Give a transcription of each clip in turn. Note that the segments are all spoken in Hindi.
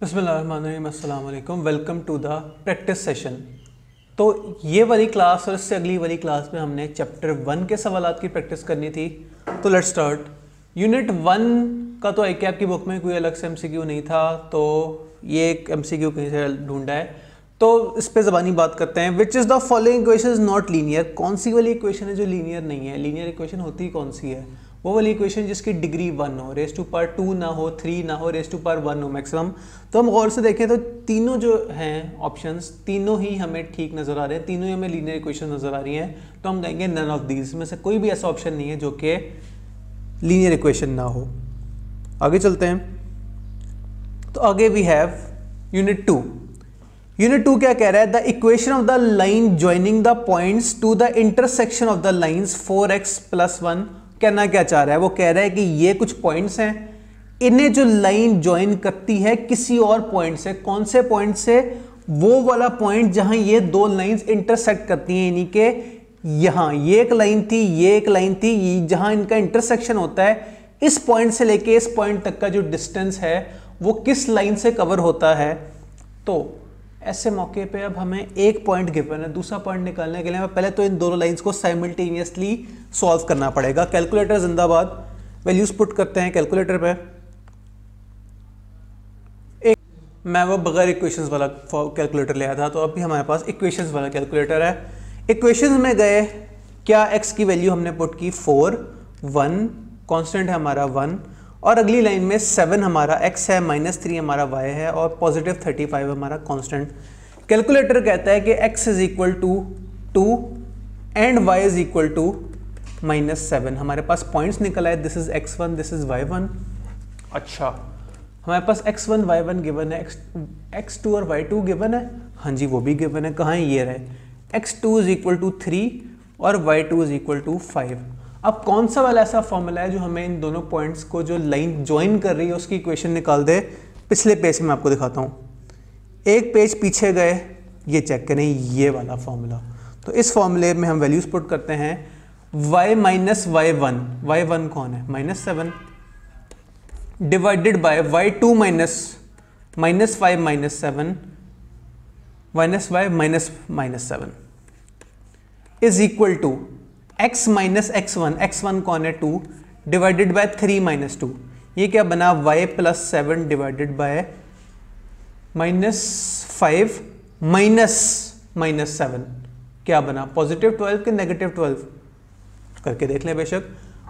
बिस्मिल्लाहिर्रहमानिर्रहीम, अस्सलाम वालेकुम। Welcome to the practice session. तो ये वाली क्लास और इससे अगली वाली क्लास में हमने चैप्टर 1 के सवालात की प्रैक्टिस करनी थी। तो लेट्स स्टार्ट। यूनिट 1 का तो आई कैप की बुक में कोई अलग से एमसीक्यू नहीं था, तो ये एक एमसीक्यू कहीं से ढूंढा है, तो इस पे ज़बानी बात करते हैं। Which is the following equation is not linear. कौन सी वाली इक्वेशन है जो लीनियर नहीं है? लीनियर इक्वेशन होती कौन सी है? वो वाली इक्वेशन जिसकी डिग्री 1 हो, रेज़ टू पावर 2 ना हो, 3 ना हो, रेज़ टू पावर 1 हो मैक्सिमम। तो हम गौर से देखें तो तीनों जो हैं ऑप्शंस, तीनों ही हमें ठीक नज़र आ रहे हैं, तीनों ही हमें लीनियर इक्वेशन नज़र आ रही हैं। तो हम कहेंगे नन ऑफ दीज में से कोई भी ऐसा ऑप्शन नहीं है जो कि लीनियर इक्वेशन ना हो। आगे चलते हैं। तो आगे वी हैव यूनिट 2। यूनिट 2 क्या कह रहा है? The equation of the line joining the points to the intersection of the lines 4x + 1। कहना क्या चाह रहा है? वो कह रहा है कि ये कुछ पॉइंट्स हैं, इन्हें जो लाइन ज्वाइन करती है किसी और पॉइंट से। कौन से पॉइंट से? वो वाला पॉइंट जहां ये दो लाइंस इंटरसेक्ट करती हैं, यानी कि यहां ये एक लाइन थी, ये एक लाइन थी, जहां इनका इंटरसेक्शन होता है, इस पॉइंट से लेके इस पॉइंट तक का जो डिस्टेंस है वो किस लाइन से कवर होता है। तो ऐसे मौके पे अब हमें एक पॉइंट गिवन है, दूसरा पॉइंट निकालने के लिए हमें पहले तो इन दोनों लाइंस को साइमल्टेनियसली सॉल्व करना पड़ेगा। कैलकुलेटर जिंदाबाद। वैल्यूज पुट करते हैं कैलकुलेटर पे। मैं वो बगैर इक्वेशंस वाला कैलकुलेटर ले आया था, तो अभी हमारे पास इक्वेशंस वाला कैलकुलेटर है। इक्वेशंस में गए, क्या x की वैल्यू हमने पुट की 4, 1 कांस्टेंट है हमारा 1, और अगली लाइन में 7 हमारा x है, -3 हमारा y है, और पॉजिटिव 35 हमारा कांस्टेंट। कैलकुलेटर कहता है कि x = 2 एंड y = -7। हमारे पास पॉइंट्स निकला है, this is x1, this is y1। अच्छा, हमारे पास x1 y1 गिवन है, x2 और y2 गिवन है। हाँ जी, वो भी गिवन है। कहाँ है? ये रहे। x2 = 3 और y2 = 5। अब कौन सा वाला ऐसा फॉर्मूला है जो हमें इन दोनों पॉइंट्स को जो लाइन ज्वाइन कर रही है उसकी इक्वेशन निकाल दे? पिछले पेज में मैं आपको दिखाता हूँ। एक पेज पीछे गए, ये चेक करें, ये वाला फॉर्मूला। तो इस फॉर्मूले में हम वैल्यूज पुट करते हैं। y - y1, y1 कौन है? -7 divided by y2 - -5 -7 -y -7 is equal to x - x1, x1 कौन है? 2 डिवाइडेड बाय 3 - 2। ये क्या बना? y + 7 डिवाइडेड बाय -5 -7 क्या बना? +12 कि -12? करके देख लें बेशक।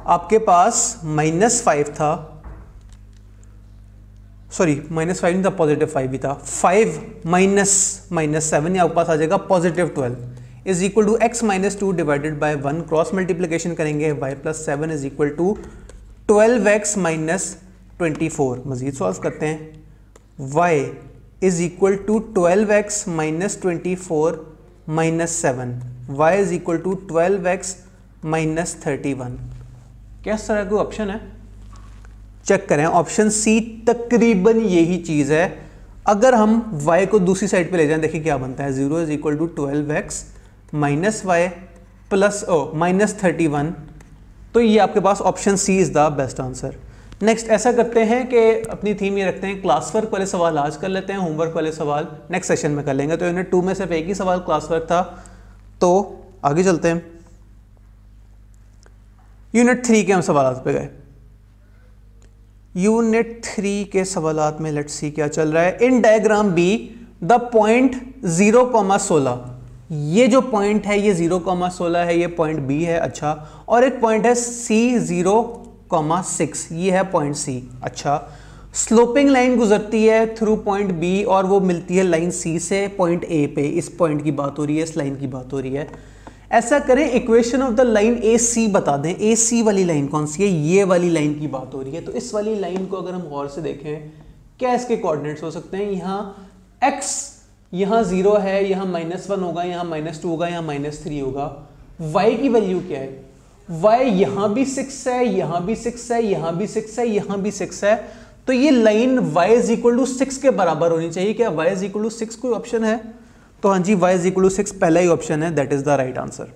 आपके पास -5 था, सॉरी -5 नहीं था, +5 ही था। 5 - -7 आपके पास आ जाएगा +12 is equal to x - 2 divided by 1। Cross multiplication करेंगे, y + 7 is equal to 12x - 24। मजीद सॉल्व करते हैं। y is equal to 12x - 24 - 7, y is equal to 12x - 31। क्या इस तरह कोई ऑप्शन है? चेक करें, ऑप्शन सी तकरीबन यही चीज है। अगर हम y को दूसरी साइड पे ले जाएं, देखिए क्या बनता है। 0 is equal to 12x - y plus -31। तो ये आपके पास option C is the best answer. Next ऐसा करते हैं कि अपनी थीम ये रखते हैं, क्लास वर्क वाले सवाल आज कर लेते हैं, होमवर्क वाले सवाल नेक्स्ट सेशन में कर लेंगे। तो यूनिट 2 में सिर्फ एक ही सवाल क्लास वर्क था, तो आगे चलते हैं। यूनिट 3 के हम सवाल पे गए। यूनिट 3 के सवालात में लेट्स सी क्या चल रहा है। In diagram be the point 0,16, ये जो पॉइंट है ये 0,16 है, ये पॉइंट बी है। अच्छा, और एक पॉइंट है सी 0,6, ये है पॉइंट सी। अच्छा, स्लोपिंग लाइन गुजरती है थ्रू पॉइंट बी और वो मिलती है लाइन सी से पॉइंट ए पे। इस पॉइंट की बात हो रही है, इस लाइन की बात हो रही है। ऐसा करें, इक्वेशन ऑफ द लाइन ए सी बता दें। ए सी वाली लाइन कौन सी है? ये वाली लाइन की बात हो रही है। तो इस वाली लाइन को अगर हम गौर से देखें, क्या इसके कोऑर्डिनेट्स हो सकते हैं? यहाँ x यहाँ 0 है, यहाँ -1 होगा, यहाँ -2 होगा, यहाँ -3 होगा। y की वैल्यू क्या है? y यहाँ भी 6 है, यहाँ भी 6 है, यहाँ भी 6 है, यहाँ भी 6 है। तो ये लाइन y = 6 के बराबर होनी चाहिए। क्या y = 6 कोई ऑप्शन है? तो हाँ जी, y = 6 पहला ही ऑप्शन है, that is the right answer.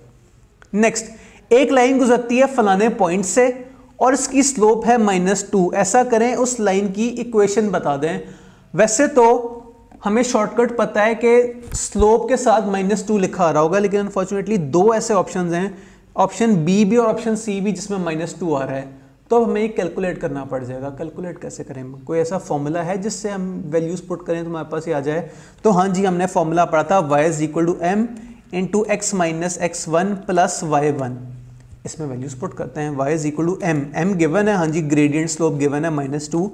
Next, एक लाइन गुजरती है फलाने पॉइंट से और इसकी स्लोप है -2। ऐसा करें, उस लाइन की इक्वेशन बता दें। वैसे तो हमें शॉर्टकट पता है कि स्लोप के साथ -2 लिखा आ रहा होगा, लेकिन अनफॉर्चुनेटली दो ऐसे ऑप्शंस हैं, ऑप्शन बी भी और ऑप्शन सी भी, जिसमें -2 आ रहा है। तो हमें कैलकुलेट करना पड़ जाएगा। कैलकुलेट कैसे करें? कोई ऐसा फॉर्मूला है जिससे हम वैल्यूज पुट करें तो हमारे पास ही आ जाए? तो हाँ जी, हमने फॉर्मूला पढ़ा था y = m × x - x1 + y1। इसमें वैल्यूज पुट करते हैं। y = m गिवन है, हाँ जी, ग्रेडियंट स्लोप गिवन है -2,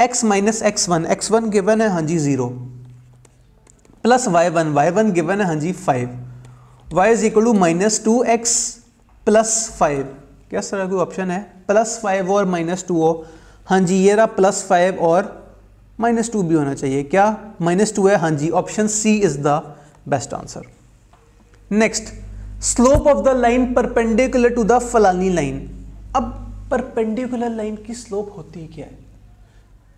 x - x1 गिवन है, हाँ जी 0, प्लस y1 गिवन है, हाँ जी 5। y = -2x + 5, क्या सर कोई ऑप्शन है? +5 और -2 हो, हाँ जी ये रहा +5 और -2 भी होना चाहिए। क्या -2 है? हाँ जी, option C is the best answer. Next, slope of the line perpendicular to the फलानी लाइन। अब परपेंडिकुलर लाइन की स्लोप होती क्या है?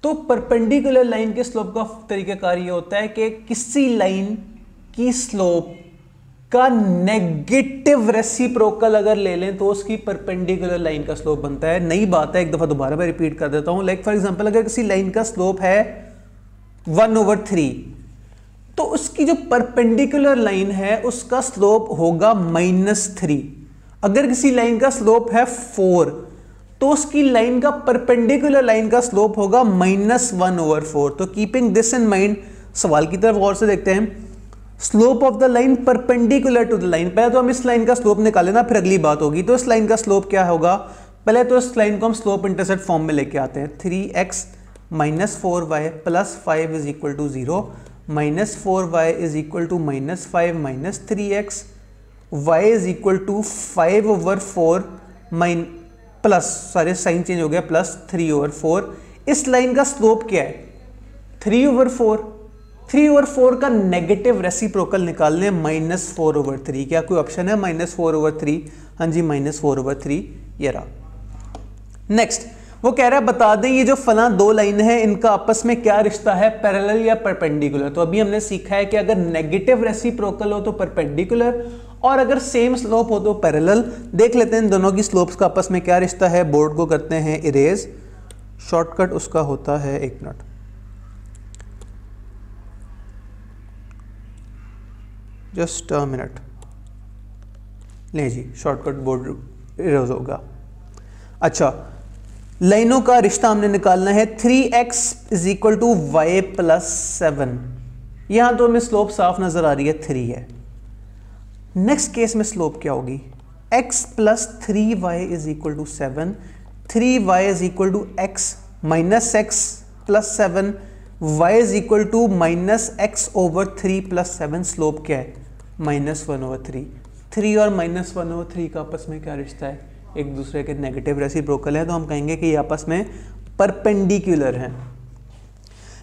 तो परपेंडिकुलर लाइन के स्लोप का तरीकाकार ये होता है कि किसी लाइन की स्लोप का नेगेटिव रेसिप्रोकल अगर ले लें तो उसकी परपेंडिकुलर लाइन का स्लोप बनता है। नई बात है, एक दफा दोबारा मैं रिपीट कर देता हूं। लाइक फॉर एग्जांपल, अगर किसी लाइन का स्लोप है 1/3, तो उसकी जो परपेंडिकुलर लाइन है उसका स्लोप होगा -3। अगर किसी लाइन का स्लोप है 4, तो उसकी लाइन का परपेंडिकुलर लाइन का स्लोप होगा -1/4। तो कीपिंग दिस इन माइंड, सवाल की तरफ गौर से देखते हैं। Slope of the line perpendicular to the line, पहले तो हम इस लाइन का स्लोप निकाले ना, फिर अगली बात होगी। तो इस लाइन का स्लोप क्या होगा? पहले तो इस लाइन को हम स्लोप इंटरसेप्ट फॉर्म में लेके आते हैं। 3x - 4y + 5 = 0, -4y = -5 - 3x, y = 5/4 plus, सारे साइन चेंज हो गया, +3/4। इस लाइन का स्लोप क्या है? 3/4। 3/4 का नेगेटिव रेसिप्रोकल निकालने, -4/3। क्या कोई ऑप्शन है -4/3? हाँ जी, -4/3 ये रहा। नेक्स्ट, वो कह रहा है बता दें ये जो फला दो लाइन है इनका आपस में क्या रिश्ता है, पैरेलल या परपेंडिकुलर। तो अभी हमने सीखा है कि अगर नेगेटिव रेसिप्रोकल हो तो परपेंडिकुलर, और अगर सेम स्लोप हो तो पैरेलल। देख लेते हैं इन दोनों की स्लोप्स का आपस में क्या रिश्ता है। बोर्ड को करते हैं इरेज, शॉर्टकट उसका होता है, 1 मिनट, जस्ट अ मिनट, लें जी, शॉर्टकट बोर्ड इरेज होगा। अच्छा, लाइनों का रिश्ता हमने निकालना है। 3x = y + 7। यहां तो हमें स्लोप साफ नजर आ रही है, 3 है। नेक्स्ट केस में स्लोप क्या होगी? x + 3y = 7, 3y = x - x + 7, y = -x/3 + 7। Slope क्या है? -1/3। 3 और -1/3 का आपस में क्या रिश्ता है? एक दूसरे के नेगेटिव रेसिप्रोकल है, तो हम कहेंगे कि ये आपस में परपेंडिकुलर हैं।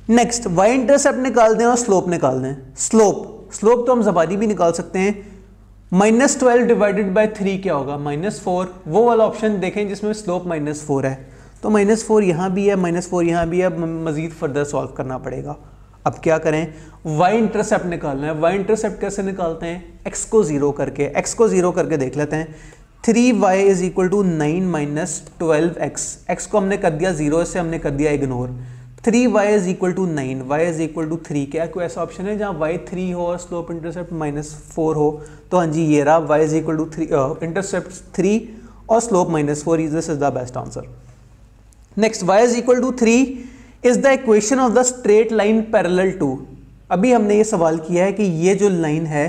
नेक्स्ट, y इंटरसेप्ट निकाल दें और स्लोप निकाल दें। स्लोप तो हम ज़बादी भी निकाल सकते हैं। -12 / 3 क्या होगा? -4। वो वाला ऑप्शन देखें जिसमें स्लोप -4 है, तो -4 यहाँ भी है, -4 यहाँ भी है। मजीद फर्दर सॉल्व करना पड़ेगा। अब क्या करें? y इंटरसेप्ट निकालना है। y इंटरसेप्ट कैसे निकालते हैं? x को 0 करके देख लेते हैं। 3y = 9 - 12x, x को हमने कर दिया 0, से हमने कर दिया इग्नोर। 3y = 9, y = 3। क्या कोई ऐसा ऑप्शन है जहाँ y 3 हो और स्लोप इंटरसेप्ट -4 हो? तो हाँ जी ये रहा, y = 3, इंटरसेप्ट 3 और slope -4। This is the best answer. Next, y = 3 is the equation of the straight line parallel to. अभी हमने ये सवाल किया है कि ये जो लाइन है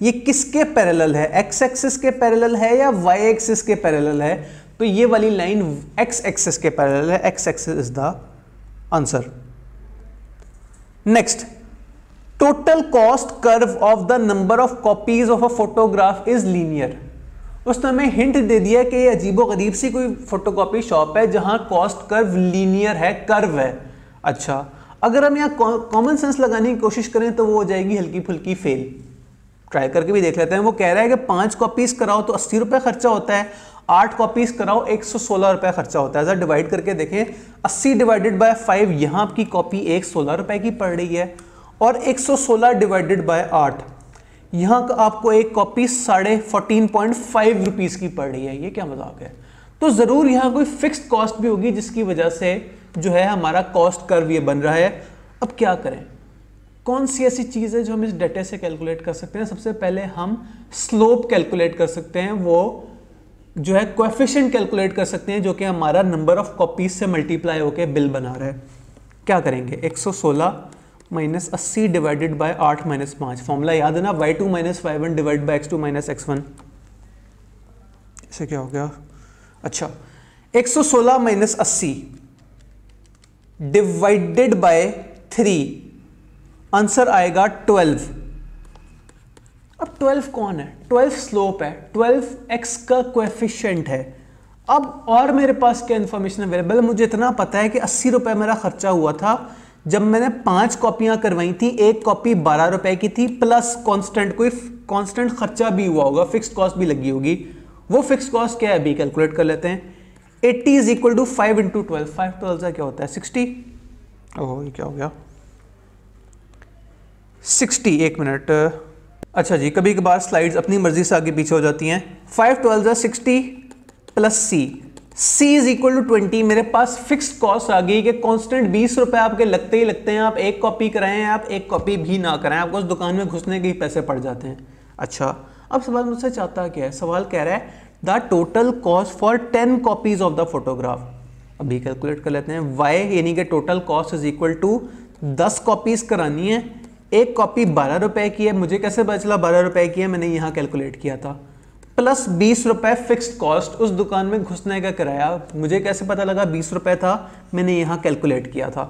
ये किसके पैरेलल है? x एक्सिस के पैरेलल है या y एक्सिस के पैरेलल है? तो ये वाली लाइन x एक्सिस के पैरेलल है। x axis is the answer. Next, total cost curve of the number of copies of a photograph is linear. उसने हमें हिंट दे दिया कि ये अजीबो गरीब सी कोई फोटोकॉपी शॉप है जहां कॉस्ट कर्व लीनियर है, कर्व है। अच्छा, अगर हम यहाँ कॉमन सेंस लगाने की कोशिश करें तो वो हो जाएगी हल्की फुल्की फेल। ट्राई करके भी देख लेते हैं। वो कह रहा है कि 5 कॉपीज कराओ तो 80 रुपये खर्चा होता है, 8 कॉपीज कराओ 116 रुपये खर्चा होता है। ऐसा डिवाइड करके देखें, 80 / 5, यहाँ आपकी कॉपी 116 रुपये की पड़ रही है, और 116 / 8 यहाँ का आपको एक कॉपी 14.5 रुपीज़ की पड़ रही है। ये क्या मजाक है? तो ज़रूर यहाँ कोई फिक्स्ड कॉस्ट भी होगी जिसकी वजह से जो है हमारा कॉस्ट कर्व ये बन रहा है। अब क्या करें, कौन सी ऐसी चीज़ है जो हम इस डेटा से कैलकुलेट कर सकते हैं? सबसे पहले हम स्लोप कैलकुलेट कर सकते हैं, वो जो है कोएफिशिएंट कैलकुलेट कर सकते हैं, जो कि हमारा नंबर ऑफ कॉपीज से मल्टीप्लाई होकर बिल बना रहा है। क्या करेंगे, 116 minus 80 divided by 8 minus 5, formula याद है ना, y2 minus y1 divide by x2 minus x1। इसे क्या हो गया, अच्छा 116 माइनस 80 डिवाइडेड बाय 3, आंसर आएगा 12। अब 12 कौन है? 12 स्लोप है, 12 x का कोएफिशिएंट है। अब और मेरे पास क्या इन्फॉर्मेशन अवेलेबल है? मुझे इतना पता है कि 80 रुपए मेरा खर्चा हुआ था जब मैंने 5 कॉपियां करवाई थी, एक कॉपी 12 रुपए की थी, प्लस कांस्टेंट कोई कांस्टेंट खर्चा भी हुआ होगा, फिक्स्ड कॉस्ट भी लगी होगी। वो फिक्स्ड कॉस्ट क्या है अभी कैलकुलेट कर लेते हैं। 80 इज इक्वल टू 5 इंटू 12, 5 12 का क्या होता है 60। ओह ये क्या हो गया 60, एक मिनट, अच्छा जी कभी कभार स्लाइड्स अपनी मर्जी से आगे पीछे हो जाती हैं। 5 12 60 plus c is equal to 20। मेरे पास फिक्स्ड कॉस्ट आ गई कि कांस्टेंट 20 रुपए आपके लगते ही लगते हैं, आप एक कॉपी कराएं आप एक कॉपी भी ना कराएं, आपको उस दुकान में घुसने के ही पैसे पड़ जाते हैं। अच्छा अब सवाल मुझसे चाहता क्या है, सवाल कह रहा है the total cost for 10 copies of the photograph. अभी कैलकुलेट कर लेते हैं, y यानी कि total cost is equal to 10 copies करानी है, एक कॉपी 12 रुपए की है, मुझे कैसे पता चला 12 रुपए की है, मैंने यहाँ कैलकुलेट किया था, प्लस 20 रुपए फिक्स्ड कॉस्ट, उस दुकान में घुसने का किराया, मुझे कैसे पता लगा 20 रुपए था, मैंने यहाँ कैलकुलेट किया था।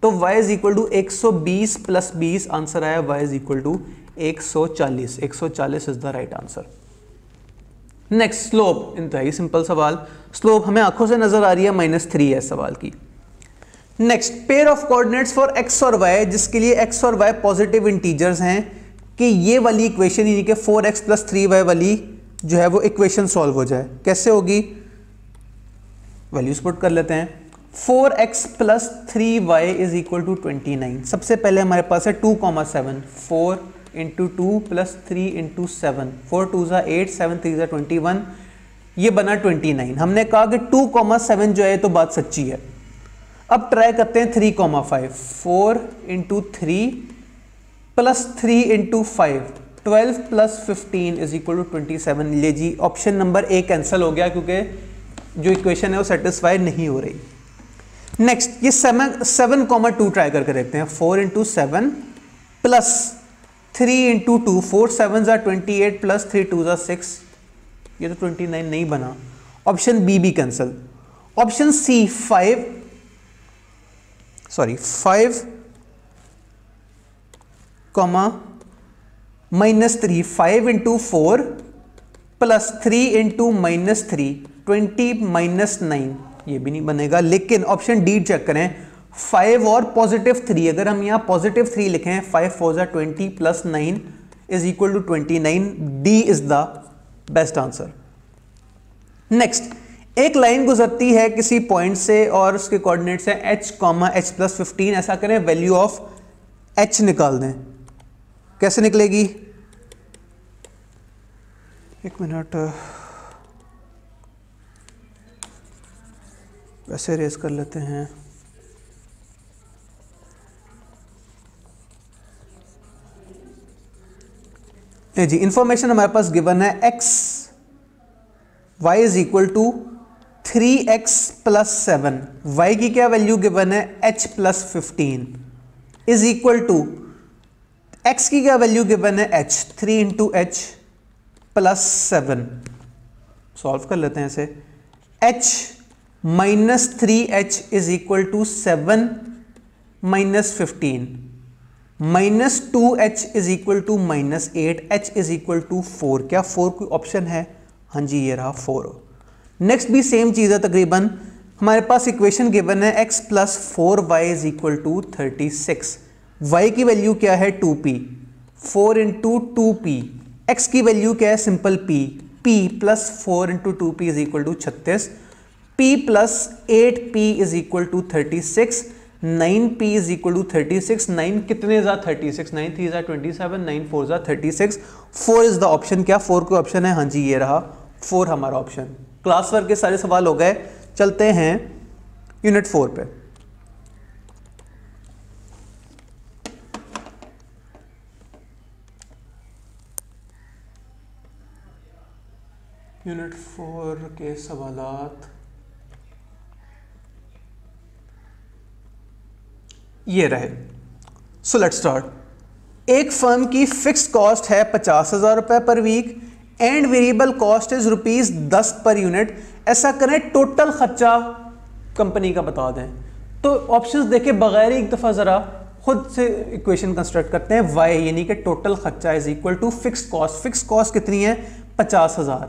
तो y is equal to 120 plus 20, answer आया y is equal to 140। 140 is the right answer. Next slope, इंतहाई सिंपल सवाल, स्लोप हमें आंखों से नजर आ रही है -3 है सवाल की। Next pair of coordinates for x और y, जिसके लिए x और y पॉजिटिव इंटीजर्स हैं, कि ये वाली इक्वेशन यानी कि 4x प्लस 3y वाली जो है वो इक्वेशन सॉल्व हो जाए। कैसे होगी, वैल्यूज पुट कर लेते हैं। 4x plus 3y is equal to 29। सबसे पहले हमारे पास है 2,7, 4 इंटू 2 प्लस 3 इंटू 7, 4 2 8, 7 3 21, ये बना 29। हमने कहा कि 2,7 जो है तो बात सच्ची है। अब ट्राई करते हैं 3,5, 4 into 3 plus 3 into 5, 12 plus 15 is equal to 27। ले जी ऑप्शन नंबर ए कैंसिल हो गया क्योंकि जो इक्वेशन है वो सेटिस्फाई नहीं हो रही। नेक्स्ट ये 7,2 ट्राई करके देखते हैं। 4 इंटू 7 प्लस 3 इंटू 2, 4 7 28 प्लस 3 2 6, ये तो 29 नहीं बना। ऑप्शन बी भी कैंसिल। Option C 5 -3, 5 into 4 plus 3 into -3, 20 -9, ये भी नहीं बनेगा। लेकिन ऑप्शन डी चेक करें, 5 और पॉजिटिव 3, अगर हम यहाँ पॉजिटिव 3 लिखें, 5 4 20 plus 9 is equal to 29, D is the best answer. Next एक लाइन गुजरती है किसी पॉइंट से और उसके कोऑर्डिनेट्स हैं h, h प्लस 15। ऐसा करें वैल्यू ऑफ h निकाल दें, कैसे निकलेगी, एक मिनट, वैसे रेस कर लेते हैं। जी इंफॉर्मेशन हमारे पास गिवन है x y is equal to 3x plus 7, y की क्या वैल्यू गिवन है h plus 15 is equal to x की क्या वैल्यू गिवन है h, 3 into H plus 7। Solve कर लेते हैं इसे। h minus 3h is equal to 7 minus 15, minus 2h is equal to minus 8, h is equal to 4। क्या 4 कोई ऑप्शन है? हाँ जी ये रहा 4। नेक्स्ट भी सेम चीज़ है तकरीबन, हमारे पास इक्वेशन गिवन है x plus 4y is equal to 36, y की वैल्यू क्या है 2p, 4 इंटू 2p, x की वैल्यू क्या है simple p, p plus 4 into 2p is equal to 36, p plus 8p is equal to 36, 9p is equal to 36, 9 कितने जा 36, 9 3 जा 27, 9 4 जा 36, 4 इज द ऑप्शन। क्या 4 कोई ऑप्शन है? हाँ जी ये रहा 4 हमारा ऑप्शन। क्लास वर्क के सारे सवाल हो गए, चलते हैं यूनिट 4 पे। यूनिट 4 के सवालात ये रहे। So let's start. एक फर्म की फिक्स्ड कॉस्ट है 50,000 रुपए per week and variable cost is ₹10 per unit. ऐसा करें टोटल खर्चा कंपनी का बता दें। तो ऑप्शंस देखे बगैर एक दफ़ा ज़रा खुद से इक्वेशन कंस्ट्रक्ट करते हैं। y यानी कि टोटल खर्चा is equal to fixed cost. Fixed cost कितनी है? 50,000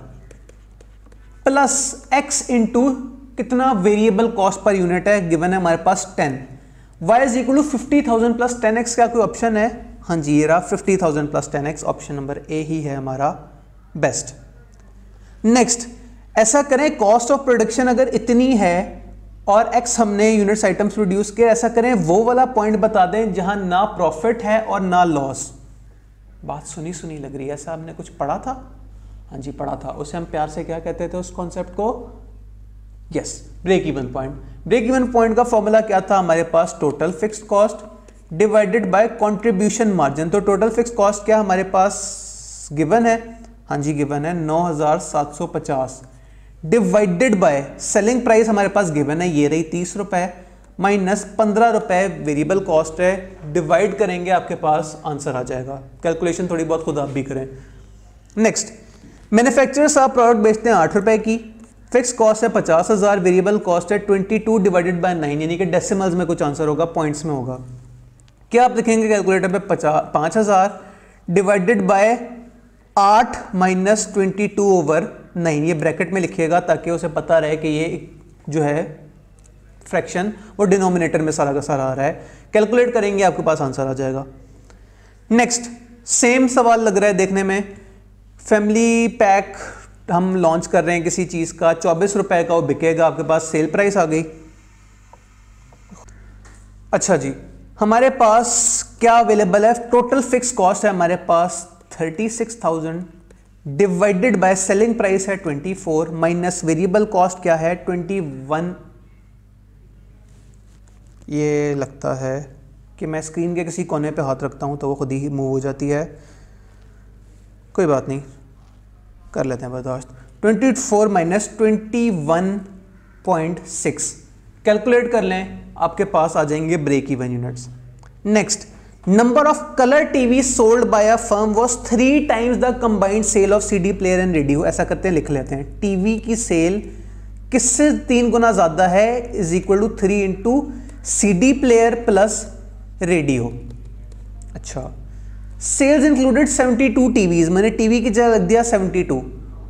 प्लस x इंटू कितना वेरिएबल कॉस्ट पर यूनिट है, गिवन है हमारे पास 10। y is equal to 50,000 plus 10x का कोई ऑप्शन है? हाँ जी, ये रहा 50,000 plus 10x। Option number A ही है हमारा बेस्ट। नेक्स्ट, ऐसा करें कॉस्ट ऑफ प्रोडक्शन अगर इतनी है और x हमने यूनिट्स आइटम्स प्रोड्यूस किए, ऐसा करें वो वाला पॉइंट बता दें जहां ना प्रॉफिट है और ना लॉस। बात सुनी सुनी लग रही है, ऐसा हमने कुछ पढ़ा था? हाँ जी पढ़ा था। उसे हम प्यार से क्या कहते थे उस कॉन्सेप्ट को? Yes, break even point. Break even point का फॉर्मूला क्या था हमारे पास? Total fixed cost divided by contribution margin. तो टोटल फिक्स्ड कॉस्ट क्या हमारे पास गिवन है? हाँ जी गिवन है 9,750 डिवाइडेड बाय सेलिंग प्राइस हमारे पास गिवन है, ये रही 30 रुपए माइनस 15 रुपए वेरिएबल कॉस्ट है, डिवाइड करेंगे आपके पास आंसर आ जाएगा। कैलकुलेशन थोड़ी बहुत खुद आप भी करें। नेक्स्ट, मैन्युफैक्चरर साहब प्रोडक्ट बेचते हैं 8 रुपए की, फिक्स कॉस्ट है 50,000, वेरिएबल कॉस्ट है 22 डिवाइडेड बाय 9, यानी कि डेसिमल्स में कुछ आंसर होगा, पॉइंट्स में होगा। क्या आप लिखेंगे कैलकुलेटर पे? 5,000 डिवाइडेड बाय 8 माइनस 22/9, ये ब्रैकेट में लिखिएगा ताकि उसे पता रहे कि ये जो है फ्रैक्शन वो डिनोमिनेटर में सारा का सारा आ रहा है। कैलकुलेट करेंगे आपके पास आंसर आ जाएगा। नेक्स्ट, सेम सवाल लग रहा है देखने में। फैमिली पैक हम लॉन्च कर रहे हैं किसी चीज का, 24 रुपए का वो बिकेगा, आपके पास सेल प्राइस आ गई। अच्छा जी, हमारे पास क्या अवेलेबल है? टोटल फिक्स कॉस्ट है हमारे पास 36,000 डिवाइडेड बाय सेलिंग प्राइस है 24 माइनस वेरिएबल कॉस्ट क्या है 21। ये लगता है कि मैं स्क्रीन के किसी कोने पे हाथ रखता हूं तो वो खुद ही मूव हो जाती है, कोई बात नहीं, कर लेते हैं बर्दाश्त। 24 माइनस 21.6 कैलकुलेट कर लें, आपके पास आ जाएंगे break even units. Next, number of colour TV sold by a firm was 3 times the combined sale of CD player and radio. ऐसा करते हैं, लिख लेते हैं, टीवी की सेल किससे 3 गुना ज्यादा है is equal to 3 into CD player plus radio. अच्छा, सेल्स इंक्लूडेड 72 टीवीज, मैंने टीवी की जगह रख दिया 72।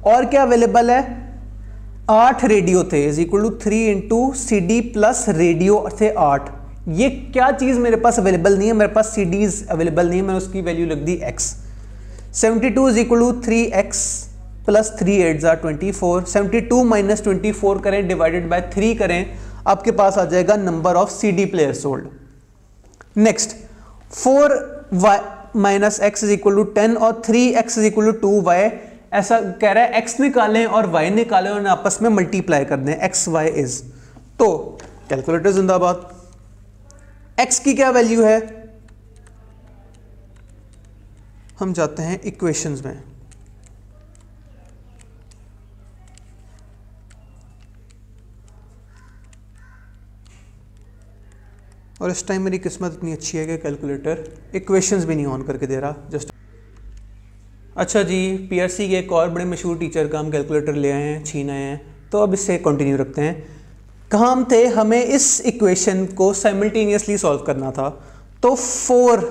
और क्या अवेलेबल है? 8 रेडियो थे is equal to 3 into CD plus radio थे 8। ये क्या चीज मेरे पास अवेलेबल नहीं है? मेरे पास सीडीज अवेलेबल नहीं है, मैंने उसकी वैल्यू लग दी x। 72 is equal to 3x plus 3 8 24। 72 minus 24 करें डिवाइडेड बाय 3 करें, आपके पास आ जाएगा number of CD player sold. Next, 4y minus X is equal to 10 और 3x is equal to 2y। ऐसा कह रहा है x निकालें और y निकालें और आपस में मल्टीप्लाई कर दें, x y इज। तो कैलकुलेटर जिंदाबाद। x की क्या वैल्यू है? हम जाते हैं इक्वेशंस में। और इस टाइम मेरी किस्मत इतनी अच्छी है कि कैलकुलेटर इक्वेशंस भी नहीं ऑन करके दे रहा, जस्ट। अच्छा जी, पीआरसी के एक और बड़े मशहूर टीचर का हम कैलकुलेटर ले आए हैं, छीन आए हैं, तो अब इससे कंटिन्यू रखते हैं। कहाँ हम थे? हमें इस इक्वेशन को साइमल्टेनियसली सॉल्व करना था। तो 4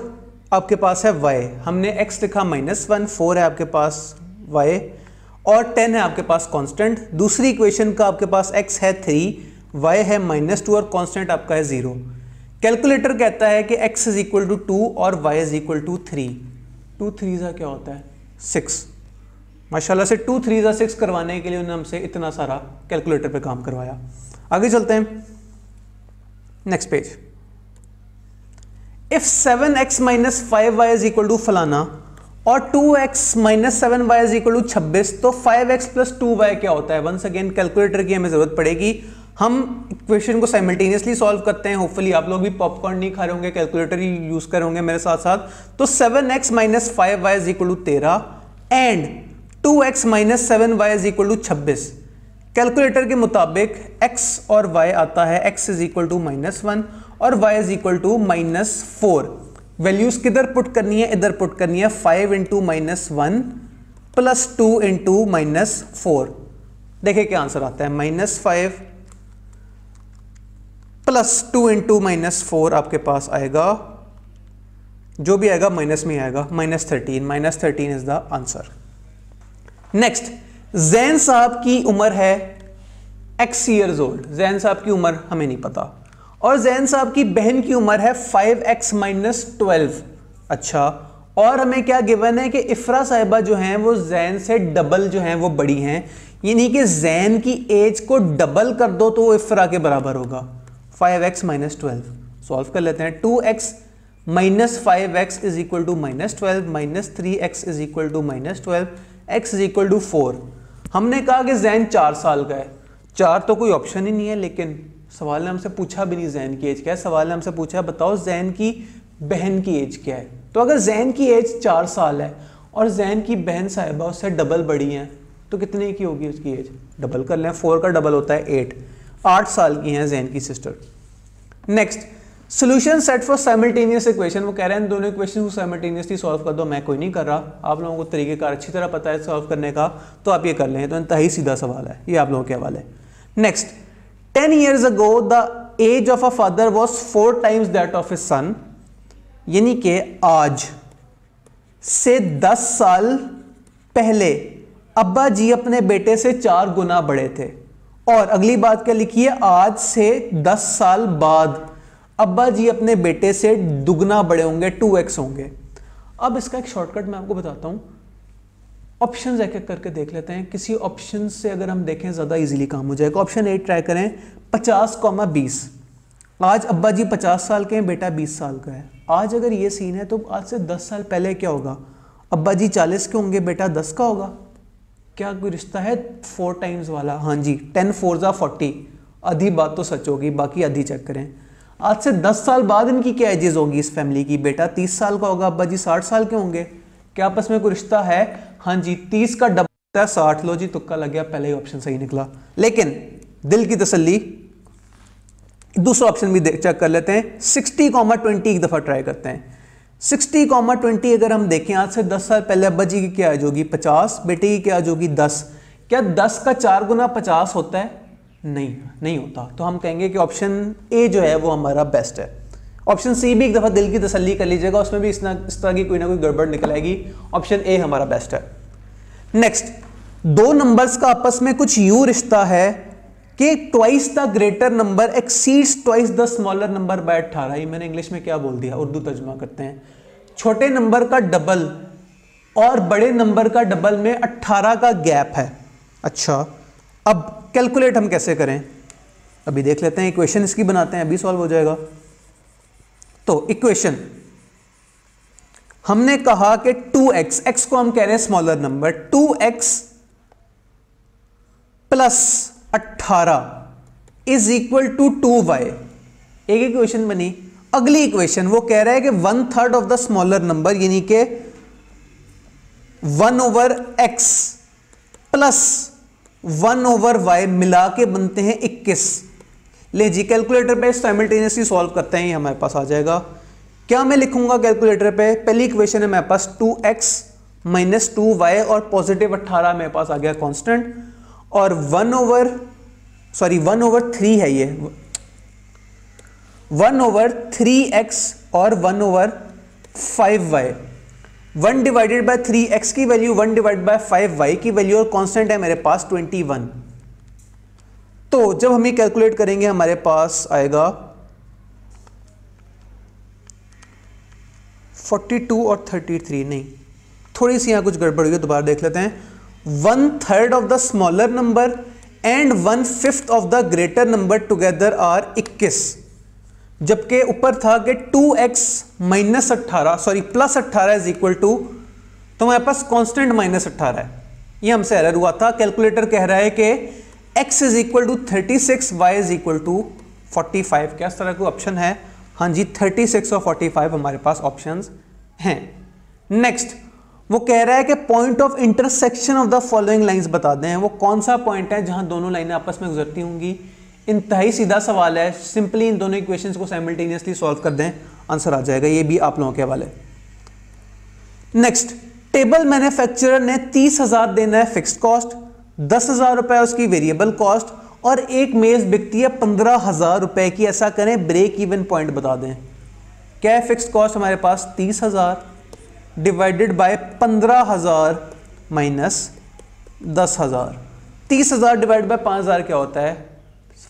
आपके पास है y, हमने x लिखा -1, 4 है आपके पास y और 10 है आपके पास कांस्टेंट। दूसरी इक्वेशन का आपके पास x है 3, y है -2 और कांस्टेंट आपका है 0। कैलकुलेटर कहता है कि x इज इक्वल टू 2 और y इज इक्वल टू 3। 2 3 क्या होता है? 6। माशाल्लाह से 2 3 6 करवाने के लिए उन्होंने हमसे इतना सारा कैलकुलेटर पे काम करवाया। आगे चलते हैं, next page. If 7x minus 5y is equal to फलाना और 2x minus 7y is equal to 26, तो 5x प्लस 2y क्या होता है? वंस अगेन कैलकुलेटर की हमें जरूरत पड़ेगी। हम इक्वेशन को साइमल्टेनियसली सॉल्व करते हैं। होपफुली आप लोग भी पॉपकॉर्न नहीं खा रहे होंगे, कैलकुलेटर ही यूज कर होंगे मेरे साथ साथ। तो 7x minus 5y is equal to 13 and 2x minus 7y is equal to 26। Calculator के मुताबिक x और y आता है x इज इक्वल टू -1 और y is equal to -4। Values किधर पुट करनी है, इधर पुट करनी है। 5 इंटू -1 प्लस 2 इंटू -4। देखिए क्या आंसर आता है, -5 प्लस 2 इंटू -4 आपके पास आएगा, जो भी आएगा माइनस में आएगा, -13। -13 is the answer. Next, Jain साहब की उम्र है x ईयर्स ओल्ड। जैन साहब की उम्र हमें नहीं पता, और जैन साहब की बहन की उम्र है 5x माइनस 12। अच्छा, और हमें क्या गिवन है कि इफ्रा साहिबा जो हैं वो जैन से डबल जो हैं वो बड़ी हैं, यानी कि जैन की एज को डबल कर दो तो वो इफ्रा के बराबर होगा। 5x माइनस 12 सॉल्व कर लेते हैं। 2x minus 5x is equal to -12 minus 3x is equal to -12 x is equal to 4। हमने कहा कि जैन 4 साल का है। 4 तो कोई ऑप्शन ही नहीं है, लेकिन सवाल ने हमसे पूछा भी नहीं जैन की एज क्या है। सवाल ने हमसे पूछा बताओ जैन की बहन की एज क्या है। तो अगर जैन की एज 4 साल है और जैन की बहन साहिबा उससे डबल बड़ी हैं, तो कितने की होगी उसकी एज, डबल कर लें। 4 का डबल होता है 8 साल की हैं जैन की sister. Next, solution set for simultaneous equation. वो कह रहे हैं दोनों इक्वेशन को साइमल्टेनियसली सॉल्व कर दो। मैं कोई नहीं कर रहा, आप लोगों को तरीकेकार अच्छी तरह पता है सॉल्व करने का, तो आप ये कर लें। तो इंतहाई सीधा सवाल है, ये आप लोगों के हवाले। Next, 10 years ago the age of a father was 4 times that of his son। यानी कि आज से 10 साल पहले अब्बा जी अपने बेटे से 4 गुना बड़े थे। और अगली बात क्या लिखी है, आज से 10 साल बाद अब्बा जी अपने बेटे से दुगना बड़े होंगे, 2x होंगे। अब इसका एक शॉर्टकट मैं आपको बताता हूं। ऑप्शंस एक एक करके देख लेते हैं। किसी ऑप्शन से अगर हम देखें ज़्यादा इजीली काम हो जाएगा। ऑप्शन ए ट्राई करें, 50,20। आज अब्बा जी 50 साल के हैं, बेटा 20 साल का है। आज अगर ये सीन है तो आज से 10 साल पहले क्या होगा, अब्बा जी 40 के होंगे, बेटा 10 का होगा। क्या कोई रिश्ता है 4 टाइम्स वाला? हाँ जी, 10 4 40। आधी बात तो सच होगी, बाकी आधी चेक करें। आज से 10 साल बाद इनकी क्या एजेस होगी इस फैमिली की, बेटा 30 साल का होगा, अब्बा जी 60 साल के होंगे। क्या आपस में कोई रिश्ता है? हाँ जी, 30 का डबल है 60। लो जी, तुक्का लग गया, पहले ही ऑप्शन सही निकला। लेकिन दिल की तसल्ली दूसरा ऑप्शन भी चेक कर लेते हैं। 60,20 एक दफा ट्राई करते हैं। 60,20 अगर हम देखें, आज से 10 साल पहले अब्बा जी की क्या एज होगी, 50, बेटे की क्या एज होगी, 10। क्या 10 का 4 गुना 50 होता है? नहीं होता। तो हम कहेंगे कि ऑप्शन ए जो है वो हमारा बेस्ट है। ऑप्शन सी भी एक दफा दिल की तसल्ली कर लीजिएगा, उसमें भी इस तरह की कोई ना कोई गड़बड़ निकल आएगी। ऑप्शन ए हमारा बेस्ट है। नेक्स्ट, 2 नंबर्स का आपस में कुछ यूं रिश्ता है कि twice the greater number exceeds twice the smaller number by 18। ये मैंने इंग्लिश में क्या बोल दिया, उर्दू तर्जुमा करते हैं। छोटे नंबर का डबल और बड़े नंबर का डबल में 18 का गैप है। अच्छा, अब कैलकुलेट हम कैसे करें, अभी देख लेते हैं। इक्वेशन इसकी बनाते हैं, अभी सॉल्व हो जाएगा। तो इक्वेशन हमने कहा कि 2x, x को हम कह रहे हैं smaller number, 2x plus 18 is equal to 2y। एक इक्वेशन बनी। अगली इक्वेशन वो कह रहा है कि 1/3 ऑफ द स्मॉलर नंबर, यानी कि 1/x प्लस 1/y मिला के बनते हैं 21। ले जी, कैलकुलेटर पे साइमल्टेनियसली सॉल्व करते हैं, ये हमारे पास आ जाएगा। क्या मैं लिखूंगा कैलकुलेटर पे, पहली इक्वेशन है मेरे पास 2x माइनस 2y और पॉजिटिव 18 मेरे पास आ गया कांस्टेंट, और 1/3 है ये, 1/3x और 1/5y। 1 डिवाइडेड बाय 3x की वैल्यू, 1 डिवाइडेड बाय 5y की वैल्यू, और कांस्टेंट है मेरे पास 21। तो जब हम ये कैलकुलेट करेंगे हमारे पास आएगा 42 और 33। नहीं, थोड़ी सी यहां कुछ गड़बड़ हुई है, दोबारा देख लेते हैं। 1/3 of the smaller number and 1/5 of the greater number together are 21। जबकि ऊपर था कि 2x minus 18 sorry plus 18 is equal to, तो हमारे पास कांस्टेंट -18 है। ये हमसे एरर हुआ था। कैलकुलेटर कह रहा है कि x is equal to 36, y is equal to 45। क्या इस तरह का ऑप्शन है? हाँ जी, 36 और 45 हमारे पास ऑप्शंस हैं। नेक्स्ट, वो कह रहा है कि point of intersection of the following lines बता दें, वो कौन सा पॉइंट है जहां दोनों लाइनें आपस में गुजरती होंगी। इंतहाई सीधा सवाल है, सिंपली इन दोनों इक्वेशंस को साइमल्टेनियसली सॉल्व कर दें, आंसर आ जाएगा। ये भी आप लोगों के हवाले। नेक्स्ट, टेबल मैन्युफैक्चरर ने 30,000 देना है फिक्स्ड कॉस्ट, 10,000 रुपए उसकी वेरिएबल कॉस्ट, और एक मेज बिकती है 15,000 रुपए की। ऐसा करें, ब्रेक इवन पॉइंट बता दें। क्या है फिक्स्ड कॉस्ट हमारे पास? 30,000 divided by 15,000 minus 10,000। 30,000 divide by 5,000 क्या होता है?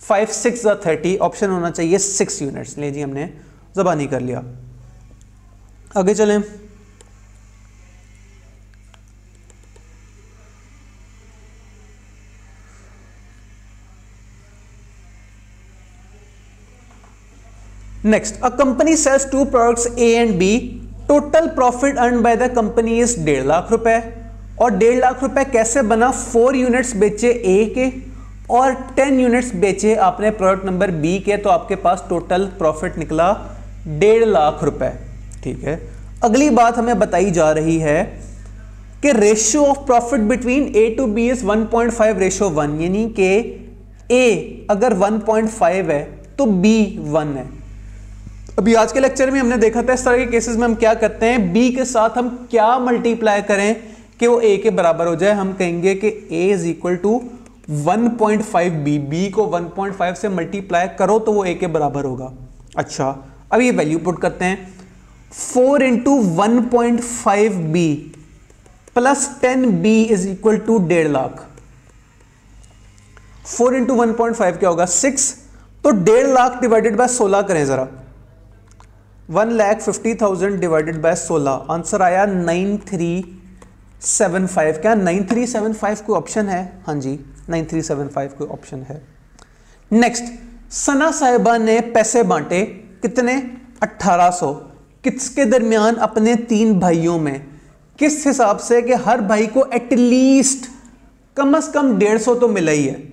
5 6 30। ऑप्शन होना चाहिए 6 यूनिट्स। ले जी, हमने ज़बानी कर लिया। आगे चलें। Next, a company sells 2 products A and B, total profit earn by the company is 1.5 lakh रुपए। और 1.5 लाख रुपए कैसे बना? 4 यूनिट्स बेचे ए के और 10 यूनिट्स बेचे आपने प्रोडक्ट नंबर बी के, तो आपके पास टोटल प्रॉफिट निकला 1.5 लाख रुपए। ठीक है, अगली बात हमें बताई जा रही है कि ratio of profit between A to B is 1.5:1, यानी कि ए अगर 1.5 है तो बी 1 है। अभी आज के लेक्चर में हमने देखा था इस तरह के केसेस में हम क्या करते हैं, बी के साथ हम क्या मल्टीप्लाई करें कि वो ए के बराबर हो जाए। हम कहेंगे कि A is equal to 1.5 B, B को 1.5 से मल्टीप्लाई करो तो वो ए के बराबर होगा। अच्छा, अब ये वैल्यू पुट करते हैं। 4 into 1.5 B plus 10 B is equal to 1.5 lakh. 4 into 1.5 क्या होगा? 6। तो 1.5 लाख डिवाइडेड बाय 16 करें जरा। 1,50,000 डिवाइडेड बाय 16, आंसर आया 9375। क्या 9375 कोई ऑप्शन है? हाँ जी, 9375 कोई ऑप्शन है। नेक्स्ट, सना साहिबा ने पैसे बांटे कितने? 1800। किसके दरमियान? अपने 3 भाइयों में। किस हिसाब से? कि हर भाई को एटलीस्ट कम से कम 150 तो मिला ही है।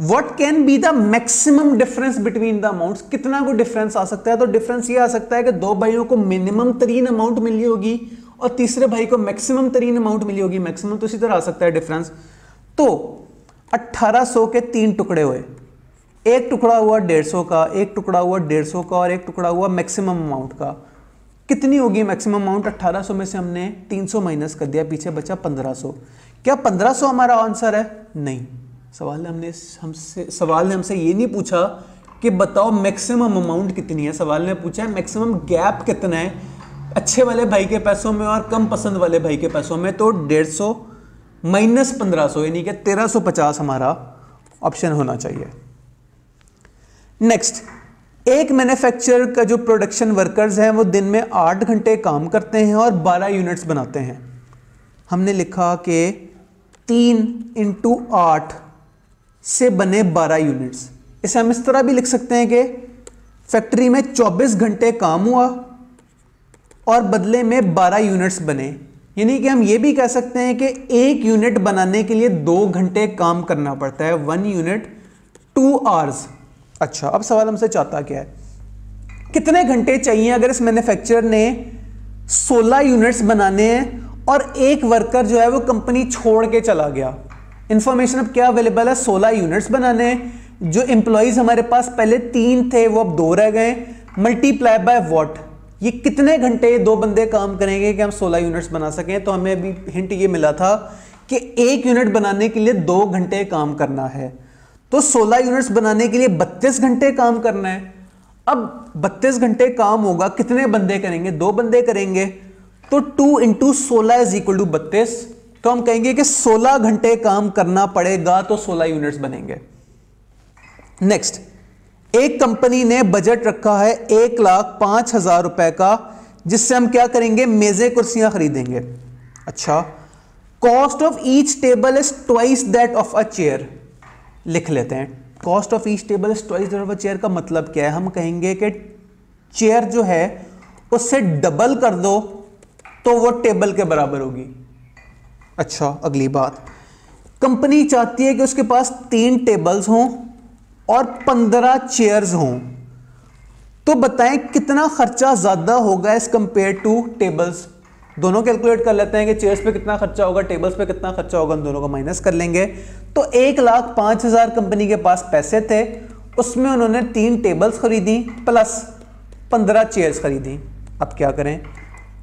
What can be the maximum difference between the amounts? कितना को डिफरेंस आ सकता है? तो डिफरेंस ये आ सकता है कि 2 भाइयों को मिनिमम तरीन अमाउंट मिली होगी और तीसरे भाई को मैक्सिमम तरीन अमाउंट मिली होगी। मैक्सिमम तो इसी तरह आ सकता है डिफरेंस। तो 1800 के 3 टुकड़े हुए, एक टुकड़ा हुआ 150 का, एक टुकड़ा हुआ 150 का और एक टुकड़ा हुआ मैक्सिमम अमाउंट का। कितनी होगी मैक्सिमम अमाउंट? 1800 में से हमने 300 माइनस कर दिया, पीछे बचा 1500। क्या 1500 हमारा आंसर है? नहीं। सवाल ने हमसे ये नहीं पूछा कि बताओ मैक्सिमम अमाउंट कितनी है। सवाल ने पूछा है मैक्सिमम गैप कितना है अच्छे वाले भाई के पैसों में और कम पसंद वाले भाई के पैसों में। तो 150 माइनस 1500 यानी कि 1350 हमारा ऑप्शन होना चाहिए। नेक्स्ट, एक मैन्युफैक्चरर का जो प्रोडक्शन वर्कर्स हैं वो दिन में 8 घंटे काम करते हैं और 12 यूनिट्स बनाते हैं। हमने लिखा कि 3 इंटू 8 से बने 12 यूनिट्स। इसे हम इस तरह भी लिख सकते हैं कि फैक्ट्री में 24 घंटे काम हुआ और बदले में 12 यूनिट्स बने। यानी कि हम ये भी कह सकते हैं कि एक यूनिट बनाने के लिए 2 घंटे काम करना पड़ता है। 1 यूनिट 2 आवर्स। अच्छा, अब सवाल हमसे चाहता क्या है? कितने घंटे चाहिए अगर इस मैन्युफैक्चरर ने 16 यूनिट्स बनाने हैं और एक वर्कर जो है वो कंपनी छोड़ के चला गया। इंफॉर्मेशन अब क्या अवेलेबल है? 16 यूनिट्स बनाने हैं। जो एम्प्लॉइज हमारे पास पहले 3 थे वो अब 2 रह गए। Multiply by what? ये कितने घंटे 2 बंदे काम करेंगे कि हम 16 यूनिट्स बना सकें? तो हमें अभी हिंट ये मिला था कि एक यूनिट बनाने के लिए 2 घंटे काम करना है। तो 16 यूनिट्स बनाने के लिए 32 घंटे काम करना है। अब 32 घंटे काम होगा, कितने बंदे करेंगे? 2 बंदे करेंगे। तो 2 इंटू 16 इज इक्वल टू 32। तो हम कहेंगे कि 16 घंटे काम करना पड़ेगा तो 16 यूनिट्स बनेंगे। नेक्स्ट, एक कंपनी ने बजट रखा है 1,05,000 रुपए का, जिससे हम क्या करेंगे? मेजें कुर्सियां खरीदेंगे। अच्छा, cost of each table is twice that of a chair. लिख लेते हैं, cost of each table is twice that of a chair का मतलब क्या है? हम कहेंगे कि चेयर जो है उससे डबल कर दो तो वो टेबल के बराबर होगी। अच्छा, अगली बात, कंपनी चाहती है कि उसके पास 3 टेबल्स हों और 15 चेयर्स हों। तो बताएं कितना खर्चा ज्यादा होगा एज कंपेयर टू टेबल्स? दोनों कैलकुलेट कर लेते हैं कि चेयर्स पे कितना खर्चा होगा, टेबल्स पे कितना खर्चा होगा, उन दोनों को माइनस कर लेंगे। तो 1,05,000 कंपनी के पास पैसे थे, उसमें उन्होंने 3 टेबल्स खरीदी प्लस 15 चेयर्स खरीदी। अब क्या करें,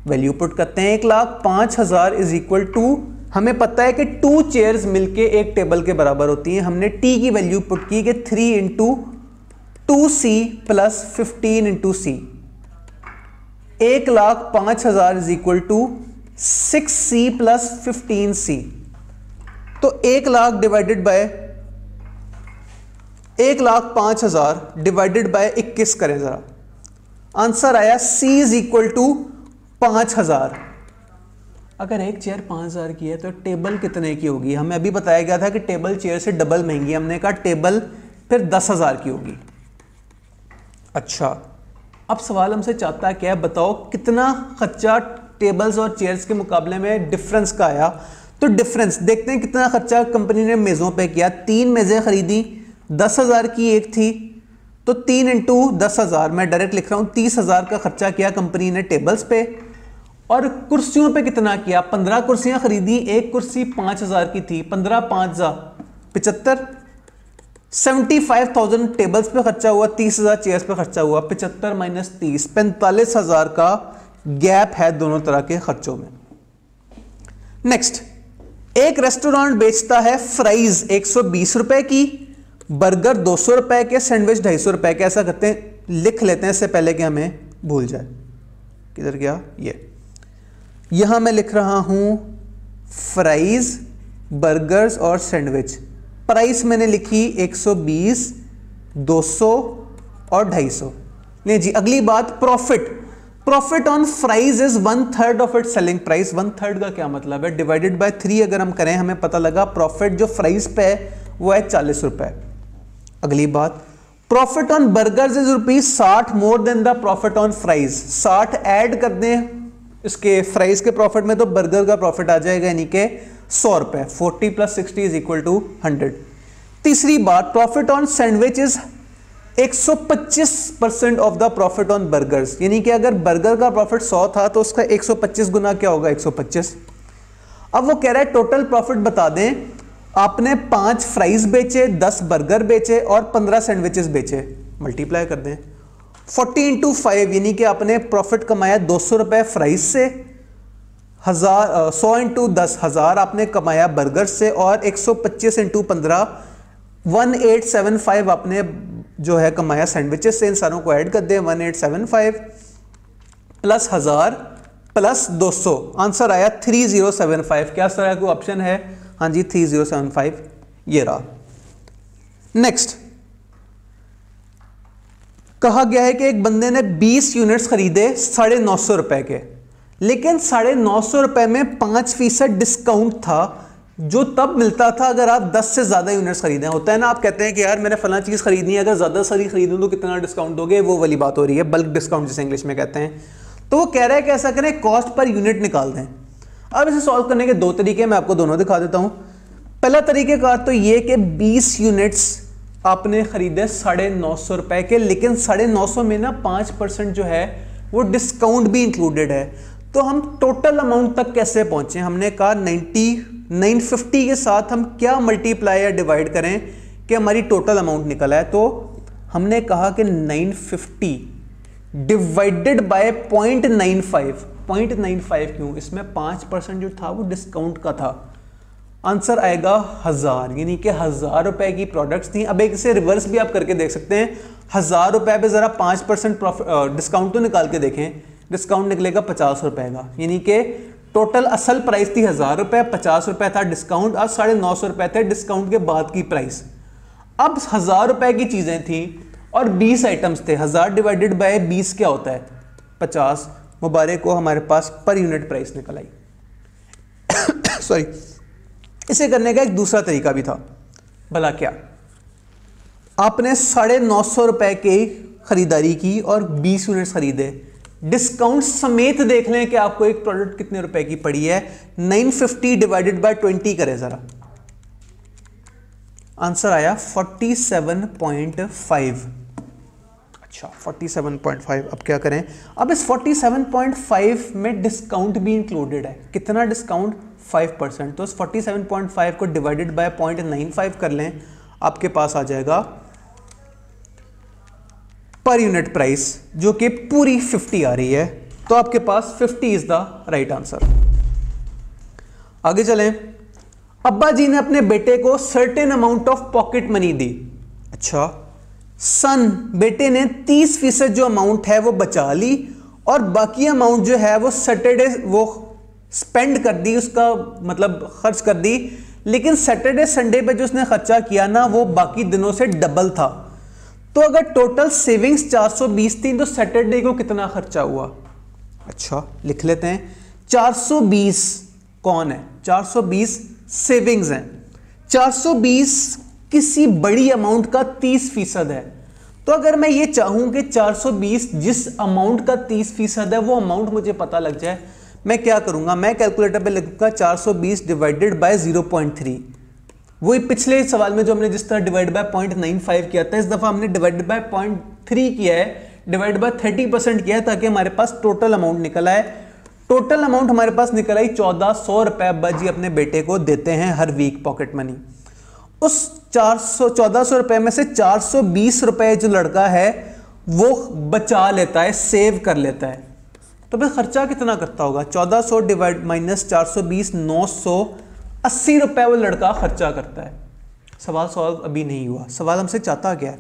वैल्यू पुट करते हैं। 1,05,000 इज इक्वल टू, हमें पता है कि 2 चेयर्स मिलके एक टेबल के बराबर होती हैं। हमने टी की वैल्यू पुट की कि 3 into 2c plus 15 into C. 1,05,000 is equal to 6c plus 15c। तो 1,00,000 डिवाइडेड बाय 1,05,000 डिवाइडेड बाय 21 करें जरा, आंसर आया c इज इक्वल टू 5,000। अगर एक चेयर 5,000 की है तो टेबल कितने की होगी? हमें अभी बताया गया था कि टेबल चेयर से डबल महंगी, हमने कहा टेबल फिर 10,000 की होगी। अच्छा, अब सवाल हमसे चाहता है क्या है, बताओ कितना खर्चा टेबल्स और चेयर्स के मुकाबले में डिफरेंस का आया। तो डिफरेंस देखते हैं कितना खर्चा कंपनी ने मेज़ों पे किया। 3 मेज़ें खरीदी, 10,000 की एक थी, तो 3 इंटू 10,000, मैं डायरेक्ट लिख रहा हूँ, 30,000 का खर्चा किया कंपनी ने टेबल्स पे। और कुर्सियों पे कितना किया, 15 कुर्सियां खरीदी, एक कुर्सी 5,000 की थी, 15 5 75, 75,000 टेबल्स पे खर्चा हुआ, 30,000 चेयर्स पे खर्चा हुआ। 75 माइनस 30, 45,000 का गैप है दोनों तरह के खर्चों में। नेक्स्ट, एक रेस्टोरेंट बेचता है फ्राइज 120 रुपए की, बर्गर 200 रुपए के, सैंडविच 250 रुपए के। ऐसा करते हैं, लिख लेते हैं इससे पहले कि हमें भूल जाए। किधर गया ये, यहां मैं लिख रहा हूं फ्राइज, बर्गर्स और सैंडविच। प्राइस मैंने लिखी 120, 200 और 250। नहीं जी, अगली बात profit. Profit on fries is 1/3 of its selling price. 1/3 का क्या मतलब है, डिवाइडेड बाय 3 अगर हम करें, हमें पता लगा प्रॉफिट जो फ्राइज पे है वो है 40 रुपए। अगली बात, profit on burgers is ₹60 more than the profit on fries. 60 add कर दें इसके फ्राइज के प्रॉफिट में तो बर्गर का प्रॉफिट आ जाएगा, यानी कि 100 रुपए। 40 प्लस 60 इज इक्वल टू 100। तीसरी बात, profit on sandwich is 125% of the profit on burgers, यानी कि अगर बर्गर का प्रॉफिट 100 था तो उसका 125 गुना क्या होगा, 125। अब वो कह रहा है टोटल प्रॉफिट बता दें, आपने 5 फ्राइज बेचे, 10 बर्गर बेचे और 15 सैंडविचेस बेचे, मल्टीप्लाई कर दें 40 इंटू 5, यानी कि आपने प्रॉफिट कमाया 200 रुपए फ्राइज से, 100 इंटू 10 1000 आपने कमाया बर्गर से, और 125 इंटू 15 1875 आपने जो है कमाया सैंडविचेस से। इन सारों को ऐड कर दें, 1875 प्लस 1000 प्लस 200, आंसर आया 3075। क्या तरह का ऑप्शन है, हाँ जी 3075 ये रहा। नेक्स्ट, कहा गया है कि एक बंदे ने 20 यूनिट्स खरीदे 950 रुपए के, लेकिन 950 रुपए में 5% डिस्काउंट था, जो तब मिलता था अगर आप 10 से ज्यादा यूनिट्स खरीदें। होता है ना, आप कहते हैं कि यार मैंने फला चीज खरीदनी है, अगर ज्यादा सारी खरीदूं तो कितना डिस्काउंट दोगे, वो वाली बात हो रही है, बल्क डिस्काउंट जिसे इंग्लिश में कहते हैं। तो वो कह रहा है कि ऐसा करें, कॉस्ट पर यूनिट निकाल दें। अब इसे सॉल्व करने के 2 तरीके, मैं आपको दोनों दिखा देता हूं। पहला तरीकेकार तो ये कि 20 यूनिट्स आपने खरीदे 950 रुपए के, लेकिन 950 में ना 5% जो है वो डिस्काउंट भी इंक्लूडेड है। तो हम टोटल अमाउंट तक कैसे पहुंचे, हमने कहा 950 के साथ हम क्या मल्टीप्लाई या डिवाइड करें कि हमारी टोटल अमाउंट निकला है। तो हमने कहा कि 950 डिवाइडेड बाय 0.95। 0.95 क्यों, इसमें 5% जो था वो डिस्काउंट का था, आंसर आएगा 1000, यानी कि 1000 रुपए की प्रोडक्ट्स थी। अब एक इसे रिवर्स भी आप करके देख सकते हैं, 1000 रुपए पे जरा 5% डिस्काउंट तो निकाल के देखें, डिस्काउंट निकलेगा 50 रुपए का, यानी कि टोटल असल प्राइस थी 1000 रुपए, 50 रुपए था डिस्काउंट, और 950 रुपए थे डिस्काउंट के बाद की प्राइस। अब 1000 रुपए की चीजें थी और 20 आइटम्स थे, 1000 डिवाइडेड बाय 20 क्या होता है, 50। मुबारक को हमारे पास पर यूनिट प्राइस निकल आई। सॉरी, इसे करने का एक दूसरा तरीका भी था। भला क्या, आपने 950 रुपए की खरीदारी की और 20 यूनिट्स खरीदे, डिस्काउंट समेत देख लें कि आपको एक प्रोडक्ट कितने रुपए की पड़ी है। 950 डिवाइडेड बाय 20 करें जरा, आंसर आया 47.5। अच्छा 47.5। अब क्या करें, अब इस 47.5 में डिस्काउंट भी इंक्लूडेड है। कितना डिस्काउंट? 5%। तो इस 47.5 को डिवाइडेड बाय 0.95 कर लें, आपके पास आ जाएगा पर यूनिट प्राइस जो कि पूरी 50 आ रही है। तो आपके पास 50 इज द राइट आंसर। आगे चलें। अब्बा जी ने अपने बेटे को certain amount of pocket money दी। अच्छा, सन बेटे ने 30% जो अमाउंट है वो बचा ली और बाकी अमाउंट जो है वो सैटरडे वो स्पेंड कर दी, उसका मतलब खर्च कर दी। लेकिन सैटरडे संडे पे जो उसने खर्चा किया ना वो बाकी दिनों से डबल था। तो अगर टोटल सेविंग्स 420 थी तो सैटरडे को कितना खर्चा हुआ? अच्छा लिख लेते हैं। 420 कौन है? 420 सेविंग्स हैं। 420 किसी बड़ी अमाउंट का 30% है। तो अगर मैं ये चाहूं कि 420 जिस अमाउंट का 30% है वो अमाउंट मुझे पता लग जाए, मैं क्या करूंगा? मैं कैलकुलेटर पे लिखूंगा 420 डिवाइडेड बाय 0.3। वही पिछले सवाल में जो हमने जिस तरह डिवाइड बाय 0.95 किया था, इस दफा हमने डिवाइड बाय 0.3 किया है, डिवाइड बाय 30% किया है ताकि हमारे पास टोटल अमाउंट निकल आए। टोटल अमाउंट हमारे पास निकल आई 1400 रुपए अब्बा जी अपने बेटे को देते हैं हर वीक पॉकेट मनी। उस 1400 रुपए में से 420 रुपए जो लड़का है वो बचा लेता है, सेव कर लेता है। तो फिर खर्चा कितना करता होगा? 1400 डिवाइड माइनस 420, 980 रुपए वो लड़का खर्चा करता है। सवाल सॉल्व अभी नहीं हुआ। सवाल हमसे चाहता क्या है?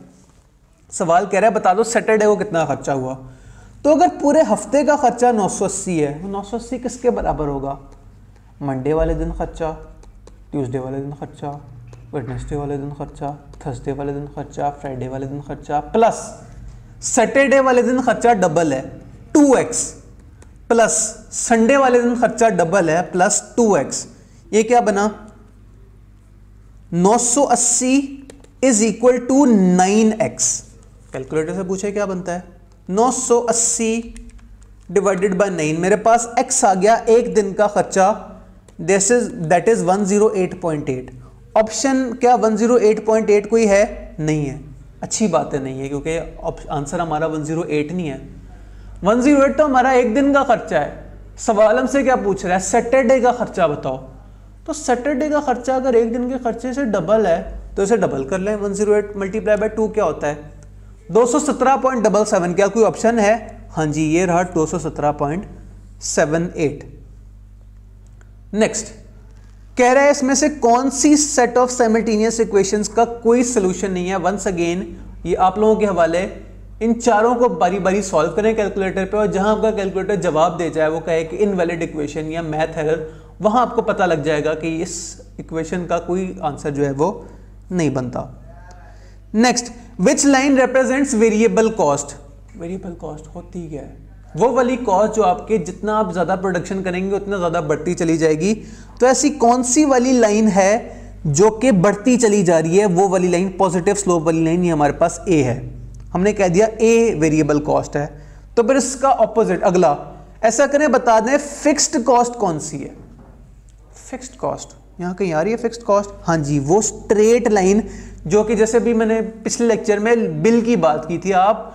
सवाल कह रहा है बता दो सैटरडे को कितना खर्चा हुआ। तो अगर पूरे हफ्ते का खर्चा 980 है तो 980 किसके बराबर होगा? मंडे वाले दिन खर्चा, ट्यूसडे वाले दिन खर्चा, वेडनेसडे वाले दिन खर्चा, थर्सडे वाले दिन खर्चा, फ्राइडे वाले दिन खर्चा, प्लस सैटरडे वाले दिन खर्चा डबल है 2x, प्लस संडे वाले दिन खर्चा डबल है प्लस 2x। ये क्या बना? 980 is equal to 9x। Calculator से पूछे क्या बनता है? 980 डिवाइडेड बाय 9। मेरे पास x आ गया एक दिन का खर्चा, दैट इज 108.8। ऑप्शन क्या 108.8 कोई है? नहीं है। अच्छी बात है नहीं है, क्योंकि आंसर हमारा 108 नहीं है। 108 तो हमारा एक दिन का खर्चा है। सवाल हमसे क्या पूछ रहा है? सैटरडे का खर्चा बताओ। तो सैटरडे का खर्चा अगर एक दिन के खर्चे से डबल है तो इसे डबल कर लें। 108 मल्टीप्लाई बाय 2 क्या होता है? 217.77। क्या कोई ऑप्शन है? हाँ जी, ये रहा 217.78। नेक्स्ट कह रहा है इसमें से कौन सी सेट ऑफ साइमल्टेनियस इक्वेशंस का कोई सोल्यूशन नहीं है। वंस अगेन ये आप लोगों के हवाले, इन चारों को बारी बारी सॉल्व करें कैलकुलेटर पे, और जहां आपका कैलकुलेटर जवाब दे जाए वो कहे कि इनवैलिड इक्वेशन या मैथ एरर, वहां आपको पता लग जाएगा कि इस इक्वेशन का कोई आंसर जो है वो नहीं बनता। Next, which line represents variable cost? Variable cost होती क्या है? वो वाली कॉस्ट जो आपके जितना आप ज्यादा प्रोडक्शन करेंगे उतना ज्यादा बढ़ती चली जाएगी। तो ऐसी कौन सी वाली लाइन है जो कि बढ़ती चली जा रही है? वो वाली लाइन पॉजिटिव स्लोप वाली लाइन, ये हमारे पास ए है। हमने कह दिया ए वेरिएबल कॉस्ट है। तो फिर इसका ऑपोजिट अगला ऐसा करें, बता दें फिक्स्ड कॉस्ट कौन सी है? फिक्स्ड कॉस्ट यहां कहीं आ रही है फिक्स्ड कॉस्ट? हाँ जी, वो स्ट्रेट लाइन जो कि जैसे भी मैंने पिछले लेक्चर में बिल की बात की थी, आप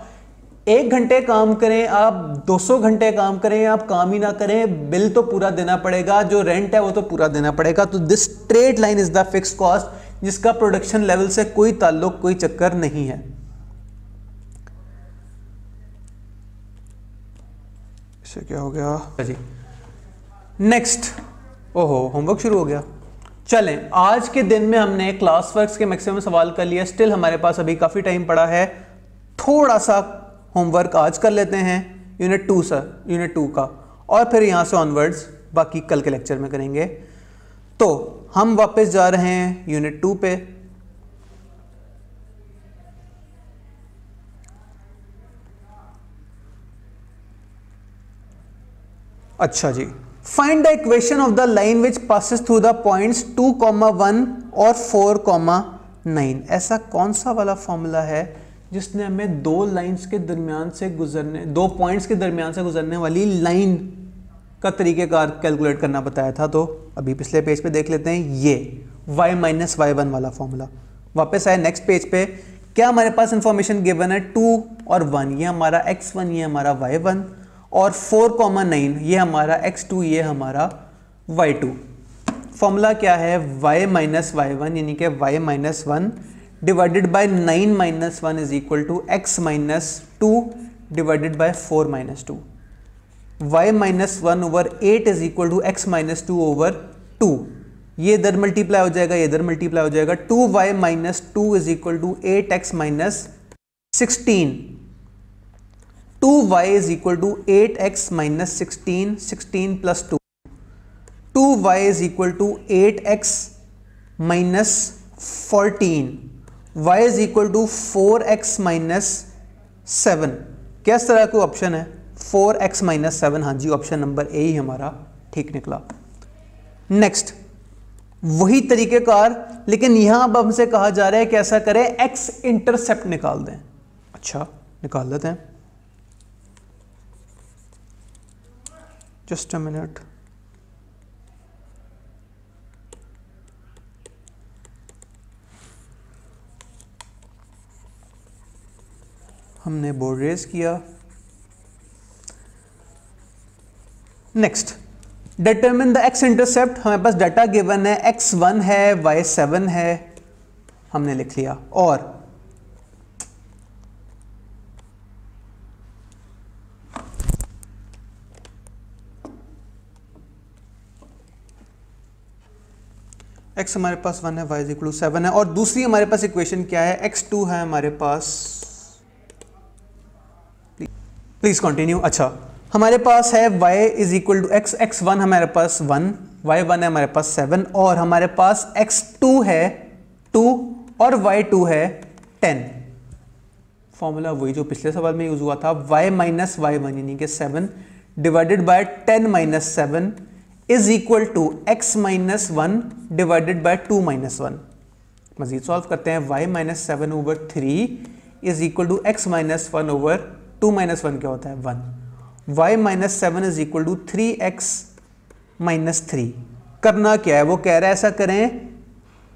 1 घंटे काम करें, आप 200 घंटे काम करें, आप काम ही ना करें, बिल तो पूरा देना पड़ेगा, जो रेंट है वो तो पूरा देना पड़ेगा। तो this straight line is the fixed cost जिसका प्रोडक्शन लेवल से कोई ताल्लुक, कोई चक्कर नहीं है। इसे क्या हो गया जी? नेक्स्ट, ओहो होमवर्क शुरू हो गया। चलें, आज के दिन में हमने क्लास वर्क्स के मैक्सिमम सवाल कर लिया। स्टिल हमारे पास अभी काफ़ी टाइम पड़ा है। थोड़ा सा होमवर्क आज कर लेते हैं यूनिट 2 का, और फिर यहाँ से ऑनवर्ड्स बाकी कल के लेक्चर में करेंगे। तो हम वापस जा रहे हैं यूनिट 2 पे। अच्छा जी, find the equation of the line which passes through the points 2,1 और 4,9। ऐसा कौन सा वाला फॉर्मूला है जिसने हमें दो लाइंस के दरमियान से गुजरने, दो पॉइंट्स के दरमियान से गुजरने वाली लाइन का तरीकेकार कैलकुलेट करना बताया था? तो अभी पिछले पेज पे देख लेते हैं, ये y - y1 वाला फॉर्मूला। वापस आए नेक्स्ट पेज पे, क्या हमारे पास इंफॉर्मेशन गिवन है 2 और 1, ये हमारा x1, ये हमारा y1, और 4,9 ये हमारा x2, ये हमारा y2। फॉर्मूला क्या है, y माइनस y1 यानी कि y minus 1 divided by 9 minus 1 is equal to x minus 2 divided by 4 minus 2। y minus 1 over 8 is equal to x minus 2 over 2। ये इधर मल्टीप्लाई हो जाएगा, ये इधर मल्टीप्लाई हो जाएगा। 2y minus 2 is equal to 8x minus 16। 2y is equal to 8x minus 16, 16 plus 2। 2y is equal to 8x minus 14। y is equal to 4x minus 7। किस तरह का ऑप्शन है, 4x माइनस 7। हाँ जी, ऑप्शन नंबर ए ही हमारा ठीक निकला। नेक्स्ट वही तरीकेकार, लेकिन यहां अब हमसे कहा जा रहा है कि ऐसा करें x इंटरसेप्ट निकाल दें। अच्छा, निकाल लेते हैं, जस्ट अ मिनट। हमने बोर्ड रेज किया। Next, determine the x intercept. हमारे पास डाटा गिवन है, x1 है, y7 है, हमने लिख लिया। और x हमारे पास 1 है, y इज इक्वल टू 7 है। और दूसरी हमारे पास इक्वेशन क्या है, x2 है हमारे पास। Please continue. अच्छा, हमारे पास है y is equal to x1 हमारे पास 1, y1 है हमारे पास 7, और हमारे पास x2 है 2 और y2 है 10। फॉर्मूला वही जो पिछले सवाल में यूज हुआ था, y माइनस y1 यानी कि 7 divided by 10 minus 7 is equal to x minus 1 divided by 2 minus 1। मजीद सॉल्व करते हैं, y minus 7 over 3 is equal to x minus 1 over 2 minus 1 क्या होता है 1। y minus 7 is equal to 3x minus 3। करना क्या है, वो कह रहा है ऐसा करें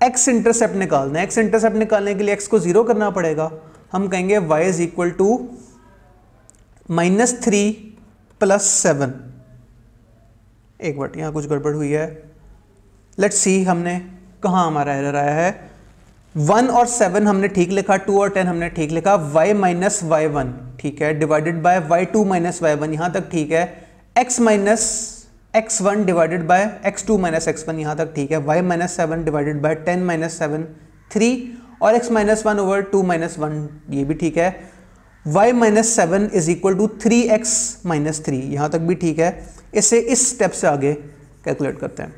x इंटरसेप्ट निकालना है। x इंटरसेप्ट निकालने के लिए x को 0 करना पड़ेगा। हम कहेंगे y is equal to minus 3 plus 7। एक मिनट, यहां कुछ गड़बड़ हुई है, लेट्स सी हमने कहां हमारा एरर आया है। 1 और 7 हमने ठीक लिखा, 2 और 10 हमने ठीक लिखा। y माइनस y1 ठीक है, divided by y2 minus y1 यहां तक ठीक है। x minus x1 divided by x2 minus x1 यहां तक ठीक है। y minus 7 divided by 10 minus 7 3, और x माइनस 1 ओवर 2 माइनस 1 ये भी ठीक है। y minus 7 is equal to 3x minus 3 यहां तक भी ठीक है। इसे इस स्टेप से आगे कैलकुलेट करते हैं।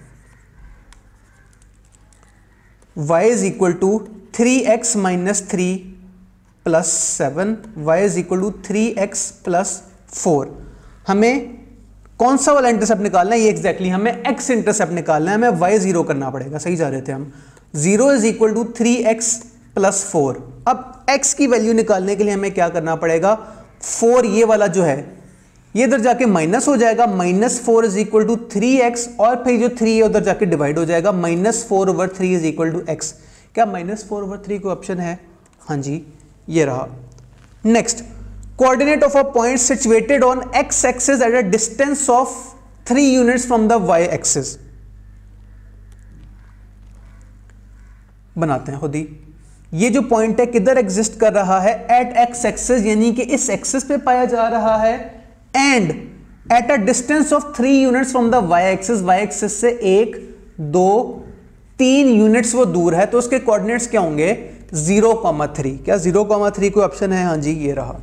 y is equal to 3x minus 3 plus 7, y is equal to 3x plus 4। हमें कौन सा वाला इंटरसेप्ट निकालना है, ये एग्जैक्टली हमें x इंटरसेप्ट निकालना है। हमें y 0 करना पड़ेगा, सही जा रहे थे हम। 0 is equal to 3x plus 4। अब x की वैल्यू निकालने के लिए हमें क्या करना पड़ेगा, 4 ये वाला जो है ये इधर जाके माइनस हो जाएगा। Minus 4 is equal to 3x, और फिर जो 3 है उधर जाके डिवाइड हो जाएगा। Minus 4 over 3 is equal to x। क्या माइनस 4 ओवर 3 को ऑप्शन है, हाँ जी ये रहा। Next, coordinate of a point situated on x axis at a distance of 3 units from the y axis. बनाते हैं खुद ही। ये जो पॉइंट है किधर एग्जिस्ट कर रहा है, एट x एक्सिस यानी कि इस एक्सिस पे पाया जा रहा है, and eight a distance of 3 units from the y axis. y axis से 1 2 3 यूनिट्स वो दूर है, तो उसके कोऑर्डिनेट्स क्या होंगे 0,3। क्या 0,3 कोई ऑप्शन है, हाँ जी ये रहा।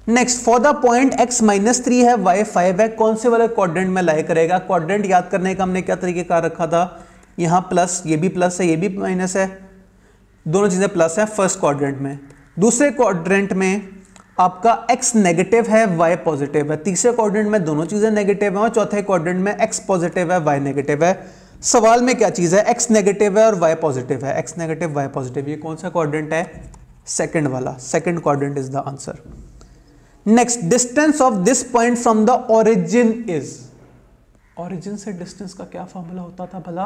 Next, for the point x minus 3 है, y 5 है, कौन से वाले क्वाड्रेंट में लाई करेगा। क्वाड्रेंट याद करने का हमने क्या तरीकेकार रखा था, यहां प्लस, ये भी प्लस है, ये भी माइनस है, दोनों चीजें प्लस है फर्स्ट क्वाड्रेंट में। दूसरे क्वाड्रेंट में आपका x नेगेटिव है, y पॉजिटिव है। तीसरे क्वाड्रेंट में दोनों चीजें नेगेटिव है, और चौथे क्वाड्रेंट में x पॉजिटिव है, y नेगेटिव है। सवाल में क्या चीज है, x नेगेटिव है और y पॉजिटिव है। x नेगेटिव y पॉजिटिव, ये कौन सा क्वाड्रेंट है, सेकंड वाला। Second quadrant is the answer. Next, distance of this point from the origin is. Origin से डिस्टेंस का क्या फॉर्मूला होता था भला,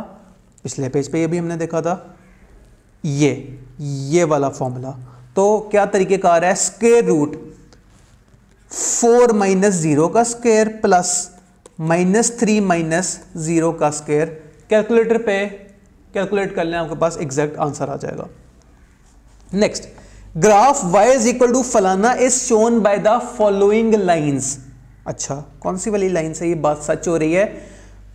पिछले पेज पे ये भी हमने देखा था, ये वाला फॉर्मूला। तो क्या तरीकेकार है, स्क्वायर रूट 4 माइनस 0 का स्क्वायर प्लस -3 माइनस 0 का स्क्वायर। कैलकुलेटर पे कैलकुलेट कर लें, आपके पास एग्जैक्ट आंसर आ जाएगा। Next, graph y is equal to फलाना is shown by the following lines. अच्छा, कौन सी वाली लाइन से ये बात सच हो रही है?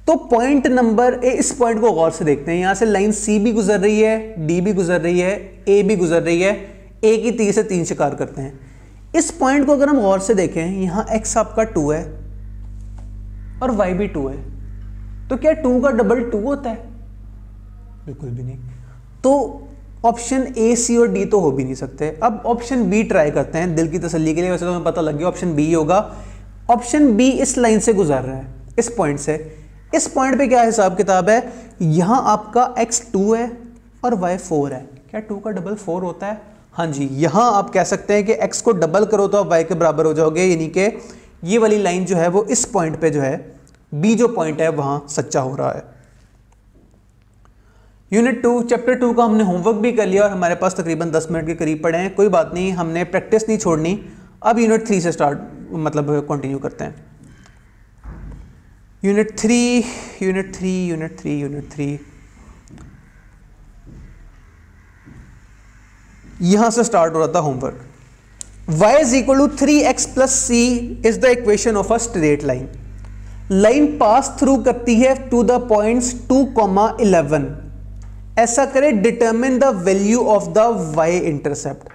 तो पॉइंट नंबर ए, इस पॉइंट को गौर से देखते हैं। यहां से लाइन सी भी गुजर रही है, डी भी गुजर रही है, ए भी गुजर रही है। ए की 3 से 3 शिकार करते हैं। इस पॉइंट को अगर हम गौर से देखें, यहां x आपका 2 है और y भी 2 है, तो क्या 2 का डबल 2 होता है? बिल्कुल भी नहीं। तो ऑप्शन ए, सी और डी तो हो भी नहीं सकते। अब ऑप्शन बी ट्राई करते हैं दिल की तसल्ली के लिए। वैसे तो हमें पता लग गया ऑप्शन बी होगा। ऑप्शन बी इस लाइन से गुजर रहा है, इस पॉइंट से। इस पॉइंट पे क्या हिसाब किताब है? यहां आपका x 2 है और y 4 है। क्या 2 का डबल 4 होता है? हाँ जी, यहां आप कह सकते हैं कि x को डबल करो तो आप y के बराबर हो जाओगे, यानी कि ये वाली लाइन जो है वो इस पॉइंट पे जो है, बी जो पॉइंट है वहां सच्चा हो रहा है। यूनिट 2 चैप्टर 2 का हमने होमवर्क भी कर लिया और हमारे पास तकरीबन 10 मिनट के करीब पड़े हैं। कोई बात नहीं, हमने प्रैक्टिस नहीं छोड़नी। अब यूनिट 3 से स्टार्ट मतलब कंटिन्यू करते हैं। यूनिट 3 यहां से स्टार्ट हो रहा था homework. y is equal to 3x plus C is the equation of a straight line. Line pass through करती है टू द पॉइंट्स 2,11। ऐसा करें, determine the value of the y intercept.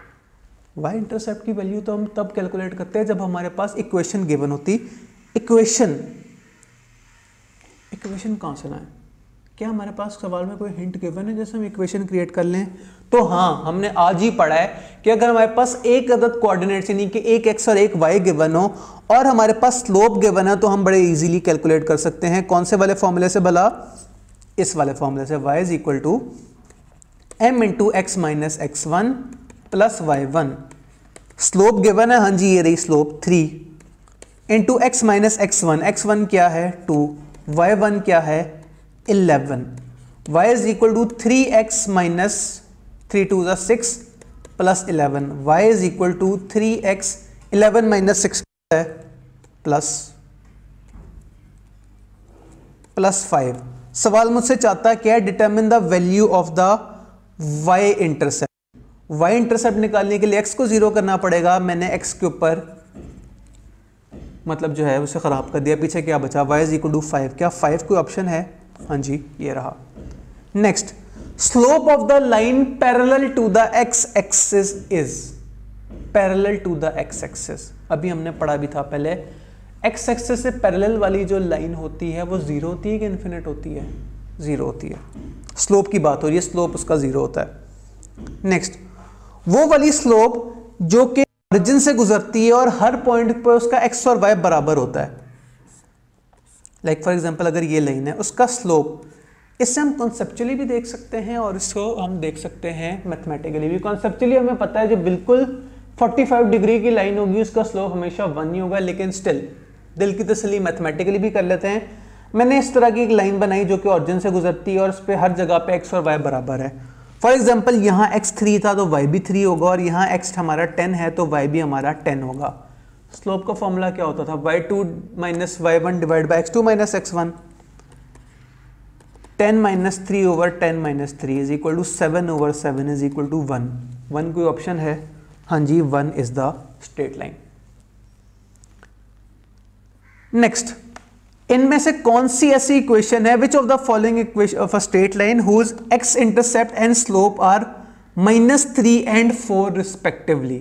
y intercept की वैल्यू तो हम तब कैलकुलेट करते हैं जब हमारे पास इक्वेशन गिवन होती। इक्वेशन कहां से लाएं? क्या हमारे पास सवाल में कोई हिंट गिवन है जैसे हम इक्वेशन क्रिएट कर लें? तो हाँ, हमने आज ही पढ़ा है कि अगर हमारे पास एक अदद कोऑर्डिनेट्स यानी कि एक x और एक y गिवन हो और हमारे पास स्लोप गिवन है, तो हम बड़े इजीली कैलकुलेट कर सकते हैं। कौन से वाले फॉर्मूले से भला? इस वाले फॉर्मूले से। y is equal to m into X minus x1 plus y1। Slope given है, हाँ जी ये रही slope 3 into X minus x1। x1 क्या है? 2। y1 क्या है? 11। y is equal to 3x minus 3 2 6 plus 11। y is equal to 3x 11 minus 6 है प्लस 5। सवाल मुझसे चाहता है क्या? Determine the value of the y intercept. y intercept निकालने के लिए x को 0 करना पड़ेगा। मैंने x के ऊपर मतलब जो है उसे खराब कर दिया। पीछे क्या बचा? y is equal to 5। क्या 5 कोई ऑप्शन है? हाँ जी, ये रहा। Next, slope of the line parallel to the x axis is. Parallel to the x axis अभी हमने पढ़ा भी था पहले। x एक्सिस से पैरेलल वाली जो लाइन होती है वो 0 होती है कि इन्फिनिट होती है? 0 होती है। स्लोप की बात हो रही है, स्लोप उसका 0 होता है। नेक्स्ट, वो वाली स्लोप जो कि ओरिजिन से गुजरती है और हर पॉइंट पर उसका x और y बराबर होता है। लाइक फॉर एग्जांपल अगर ये लाइन है, उसका स्लोप, इससे हम कॉन्सेप्चुअली भी देख सकते हैं और इसको हम देख सकते हैं मैथमेटिकली भी। कॉन्सेप्चुअली हमें पता है जो बिल्कुल 45 डिग्री की लाइन होगी उसका स्लोप हमेशा 1 ही होगा, लेकिन स्टिल दिल की तसल्ली मैथमेटिकली भी कर लेते हैं। मैंने इस तरह की एक लाइन बनाई जो कि ओरिजिन से गुजरती है और उस पर हर जगह पे x और y बराबर है। फॉर एग्जाम्पल यहाँ x 3 था तो y भी 3 होगा और यहाँ x हमारा 10 है तो y भी हमारा 10 होगा। स्लोप का फॉर्मूला क्या होता था? y2 minus y1 divide by x2 minus x1। 10 minus 3 over 10 minus 3 is equal to 7 over 7 is equal to 1। 1 कोई ऑप्शन है? हाँ जी, 1 is the straight line. Next, इनमें से कौन सी ऐसी इक्वेशन है which of the following equation of a straight line whose x intercept and slope are -3 and 4 respectively.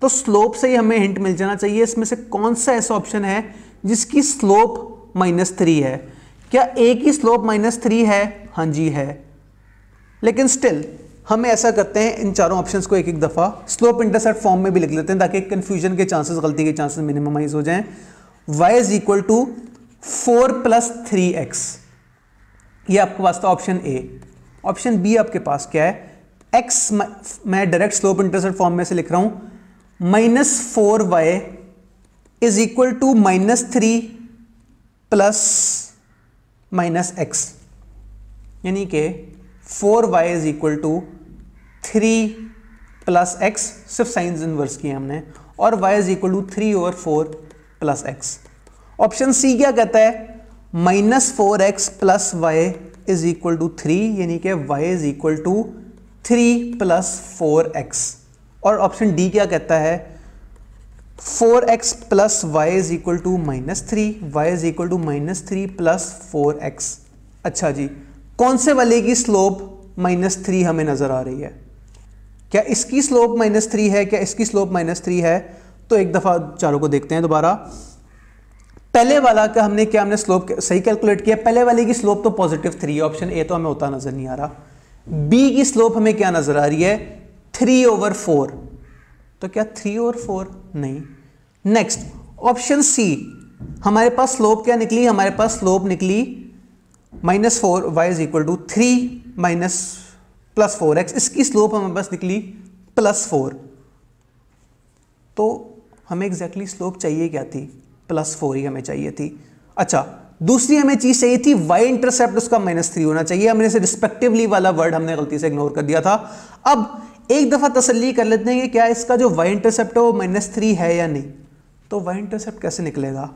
तो स्लोप से ही हमें हिंट मिल जाना चाहिए इसमें से कौन सा ऐसा ऑप्शन है जिसकी स्लोप -3 है। क्या a की स्लोप -3 है? हाँ जी है, लेकिन स्टिल हमें ऐसा करते हैं इन चारों ऑप्शंस को एक एक दफा स्लोप इंटरसेप्ट फॉर्म में भी लिख लेते हैं ताकि कंफ्यूजन के चांसेस, गलती के चांसेस मिनिमाइज हो जाएं। y is equal to 4 plus 3x, ये आपके पास था ऑप्शन ए। ऑप्शन बी आपके पास क्या है? x मैं डायरेक्ट स्लोप इंटरसेप्ट फॉर्म में से लिख रहा हूं, -4y is equal to -3 plus -x, यानी कि 4y is equal to 3 plus X, सिर्फ साइंस इनवर्स किए हमने, और y is equal to 3/4 plus X. Option C क्या कहता है, -4x plus Y is equal to 3, यानी कि y is equal to 3 + 4x। और ऑप्शन डी क्या कहता है, 4x plus Y is equal to -3, Y is equal to -3 + 4x। अच्छा जी, कौन से वाले की स्लोप -3 हमें नजर आ रही है? क्या इसकी स्लोप -3 है, क्या इसकी स्लोप -3 है? तो एक दफा चारों को देखते हैं दोबारा। पहले वाला का हमने स्लोप सही कैलकुलेट किया, पहले वाले की स्लोप तो +3, ऑप्शन ए तो हमें होता नजर नहीं आ रहा। बी की स्लोप हमें क्या नजर आ रही है, 3/4, तो क्या 3/4? नहीं। नेक्स्ट ऑप्शन सी, हमारे पास स्लोप क्या निकली, हमारे पास स्लोप निकली -4, y is equal to 3 + 4x, इसकी स्लोप हमारे पास निकली +4। तो हमें एग्जैक्टली स्लोप चाहिए क्या थी, +4 ही हमें चाहिए थी। अच्छा, दूसरी हमें चीज चाहिए थी y इंटरसेप्ट, उसका -3 होना चाहिए। हमने से रिस्पेक्टिवली वाला वर्ड हमने गलती से इग्नोर कर दिया था। अब एक दफा तसल्ली कर लेते हैं कि क्या इसका जो y इंटरसेप्ट है वो -3 है या नहीं। तो y इंटरसेप्ट कैसे निकलेगा,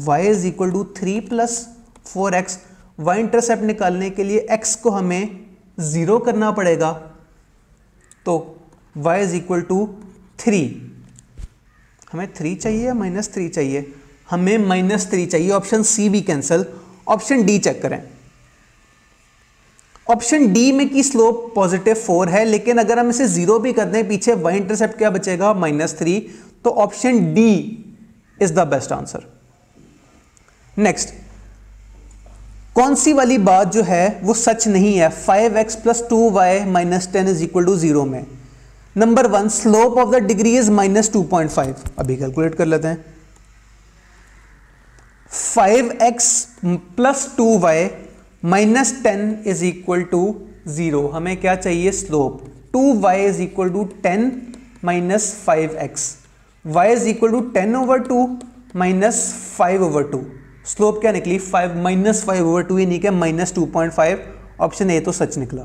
y is equal to 3 + 4x। y intercept निकालने के लिए x को हमें 0 करना पड़ेगा, तो y इज इक्वल टू 3। हमें 3 चाहिए या -3 चाहिए, हमें -3 चाहिए। ऑप्शन सी भी कैंसिल। ऑप्शन डी चेक करें। ऑप्शन डी में की स्लोप +4 है, लेकिन अगर हम इसे 0 भी कर दें पीछे y इंटरसेप्ट क्या बचेगा, -3। तो option D is the best answer. Next, कौन सी वाली बात जो है वो सच नहीं है 5x + 2y - 10 is equal to 0 में? Number 1, slope of the degree is -2.5। अभी कैलकुलेट कर लेते हैं। 5x + 2y - 10 is equal to 0। हमें क्या चाहिए, slope. 2y is equal to 10 - 5x, y is equal to 10/2 - 5/2। Slope क्या निकली, 5 - 5/2, यानी कि -2.5। ऑप्शन ए तो सच निकला।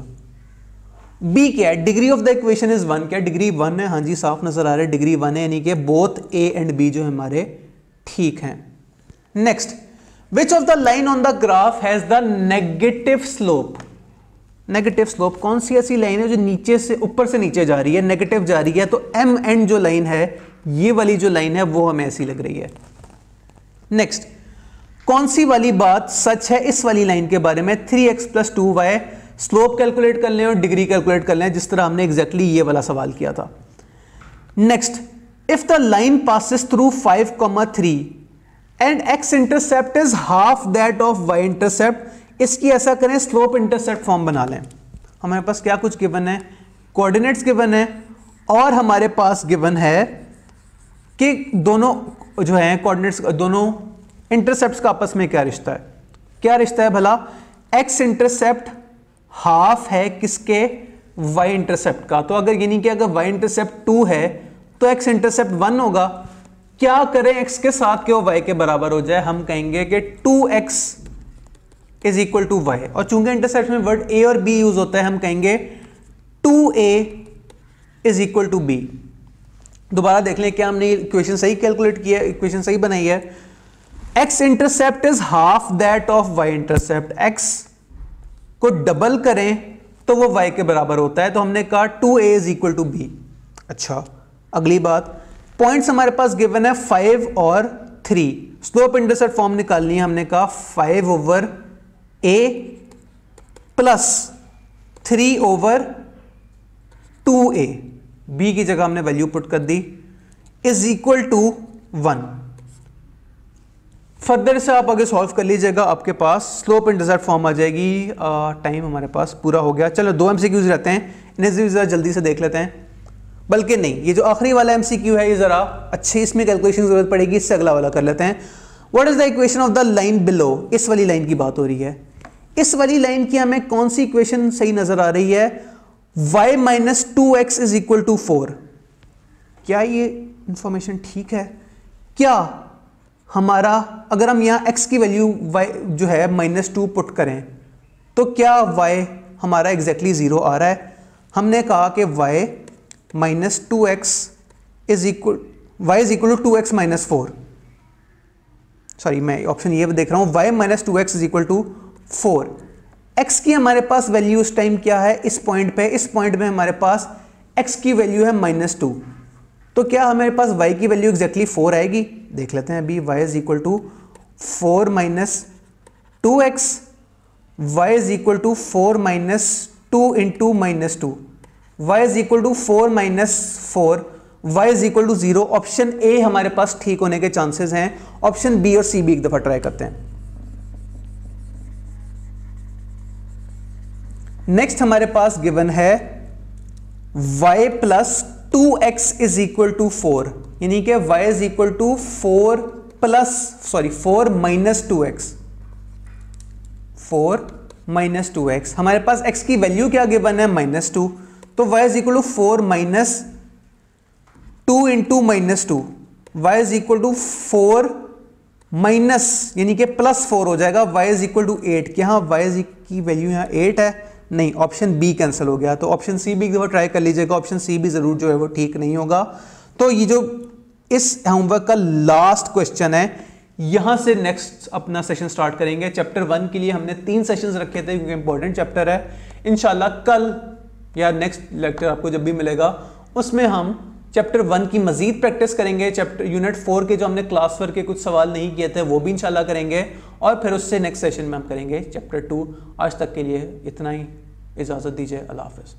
बी क्या है, degree of the equation is 1। क्या डिग्री 1 है? हाँ जी, साफ नजर आ रहा है डिग्री 1 है, यानी कि बोथ ए एंड बी जो हमारे ठीक हैं। Next, which of the line on the graph has the negative slope? Negative slope कौन सी ऐसी लाइन है जो नीचे से ऊपर से नीचे जा रही है, नेगेटिव जा रही है? तो एम एंड जो लाइन है, ये वाली जो लाइन है वो हमें ऐसी लग रही है। नेक्स्ट, कौन सी वाली बात सच है इस वाली लाइन के बारे में, 3x + 2y? स्लोप कैलकुलेट कर लें और डिग्री कैलकुलेट कर लें, जिस तरह हमने एग्जैक्टली ये वाला सवाल किया था। Next, if the line passes through 5,3 and x intercept is half that of y intercept, इसकी ऐसा करें स्लोप इंटरसेप्ट फॉर्म बना लें। हमारे पास क्या कुछ गिवन है, कोऑर्डिनेट्स गिवन है, और हमारे पास गिवन है कि दोनों जो है कोऑर्डिनेट्स, दोनों इंटरसेप्ट्स का आपस में क्या रिश्ता है। क्या रिश्ता है भला, x इंटरसेप्ट हाफ है किसके, y इंटरसेप्ट का। तो अगर यानी कि अगर y इंटरसेप्ट 2 है तो x इंटरसेप्ट 1 होगा। क्या करें x के साथ कि वो y के बराबर हो जाए, हम कहेंगे कि 2x is equal to y, और चूंकि इंटरसेप्ट में वर्ड a और b यूज होता है, हम कहेंगे 2a is equal to b। दोबारा देख लें क्या हमने इक्वेशन सही कैलकुलेट किया, इक्वेशन सही बनाई है। x intercept is half that of y intercept, x को डबल करें तो वो y के बराबर होता है, तो हमने कहा 2a is equal to b। अच्छा, अगली बात, पॉइंट्स हमारे पास गिवन है 5 और 3, स्लोप इंटरसेप्ट फॉर्म निकालनी है। हमने कहा 5/a प्लस 3/2a, b की जगह हमने वैल्यू पुट कर दी, इज इक्वल टू 1। फर्दर से आप आगे सॉल्व कर लीजिएगा, आपके पास स्लोप इंटरसेप्ट फॉर्म आ जाएगी। टाइम हमारे पास पूरा हो गया। चलो 2 MCQs रहते हैं, इन्हें ज़रा जल्दी से देख लेते हैं। बल्कि नहीं, ये जो आखिरी वाला MCQ है ये ज़रा अच्छी, इसमें कैलकुलेशन की जरूरत पड़ेगी, इससे अगला वाला कर लेते हैं। What is the equation of the line below? इस वाली लाइन की बात हो रही है। इस वाली लाइन की हमें कौन सी इक्वेशन सही नजर आ रही है, y - 2x is equal to 4। क्या ये इंफॉर्मेशन ठीक है? क्या हमारा, अगर हम यहां x की वैल्यू y जो है -2 पुट करें तो क्या y हमारा एग्जैक्टली 0 आ रहा है? हमने कहा कि y minus 2x is equal y is equal to 2x minus 4, sorry मैं ऑप्शन ये देख रहा हूँ, y minus 2x is equal to 4। x की हमारे पास वैल्यू उस टाइम क्या है इस पॉइंट पे, इस पॉइंट में हमारे पास x की वैल्यू है -2, तो क्या हमारे पास y की वैल्यू एग्जैक्टली 4 आएगी? देख लेते हैं अभी। y is equal to 4 minus 2x, y is equal to 4 minus 2 into -2, y is equal to 4 minus 4, y is equal to 0। Option A हमारे पास ठीक होने के चांसेस हैं। ऑप्शन बी और सी भी एक दफा ट्राई करते हैं। नेक्स्ट हमारे पास गिवन है y plus 2x is equal to 4, यानी कि y is equal to 4 minus 2x, 4 minus 2x। हमारे पास x की वैल्यू क्या गिवन है -2, तो y is equal to 4 minus 2 into -2, y is equal to 4 minus यानी कि +4 हो जाएगा, y इज इक्वल टू 8। क्या हाँ y की वैल्यू यहाँ 8 है? नहीं, ऑप्शन बी कैंसिल हो गया, तो ऑप्शन सी भी एक दफा ट्राई कर लीजिएगा। ऑप्शन सी भी जरूर जो है वो ठीक नहीं होगा। तो ये जो इस होमवर्क का लास्ट क्वेश्चन है, यहां से नेक्स्ट अपना सेशन स्टार्ट करेंगे। चैप्टर 1 के लिए हमने 3 सेशंस रखे थे क्योंकि इंपॉर्टेंट चैप्टर है। इंशाल्लाह कल या नेक्स्ट लेक्चर आपको जब भी मिलेगा उसमें हम चैप्टर 1 की मजीद प्रैक्टिस करेंगे। चैप्टर यूनिट 4 के जो हमने क्लास वर्क के कुछ सवाल नहीं किए थे वो भी इंशाल्लाह करेंगे, और फिर उससे नेक्स्ट सेशन में हम करेंगे चैप्टर 2। आज तक के लिए इतना ही, इजाज़त दीजिए, अल्लाह हाफ़िज़।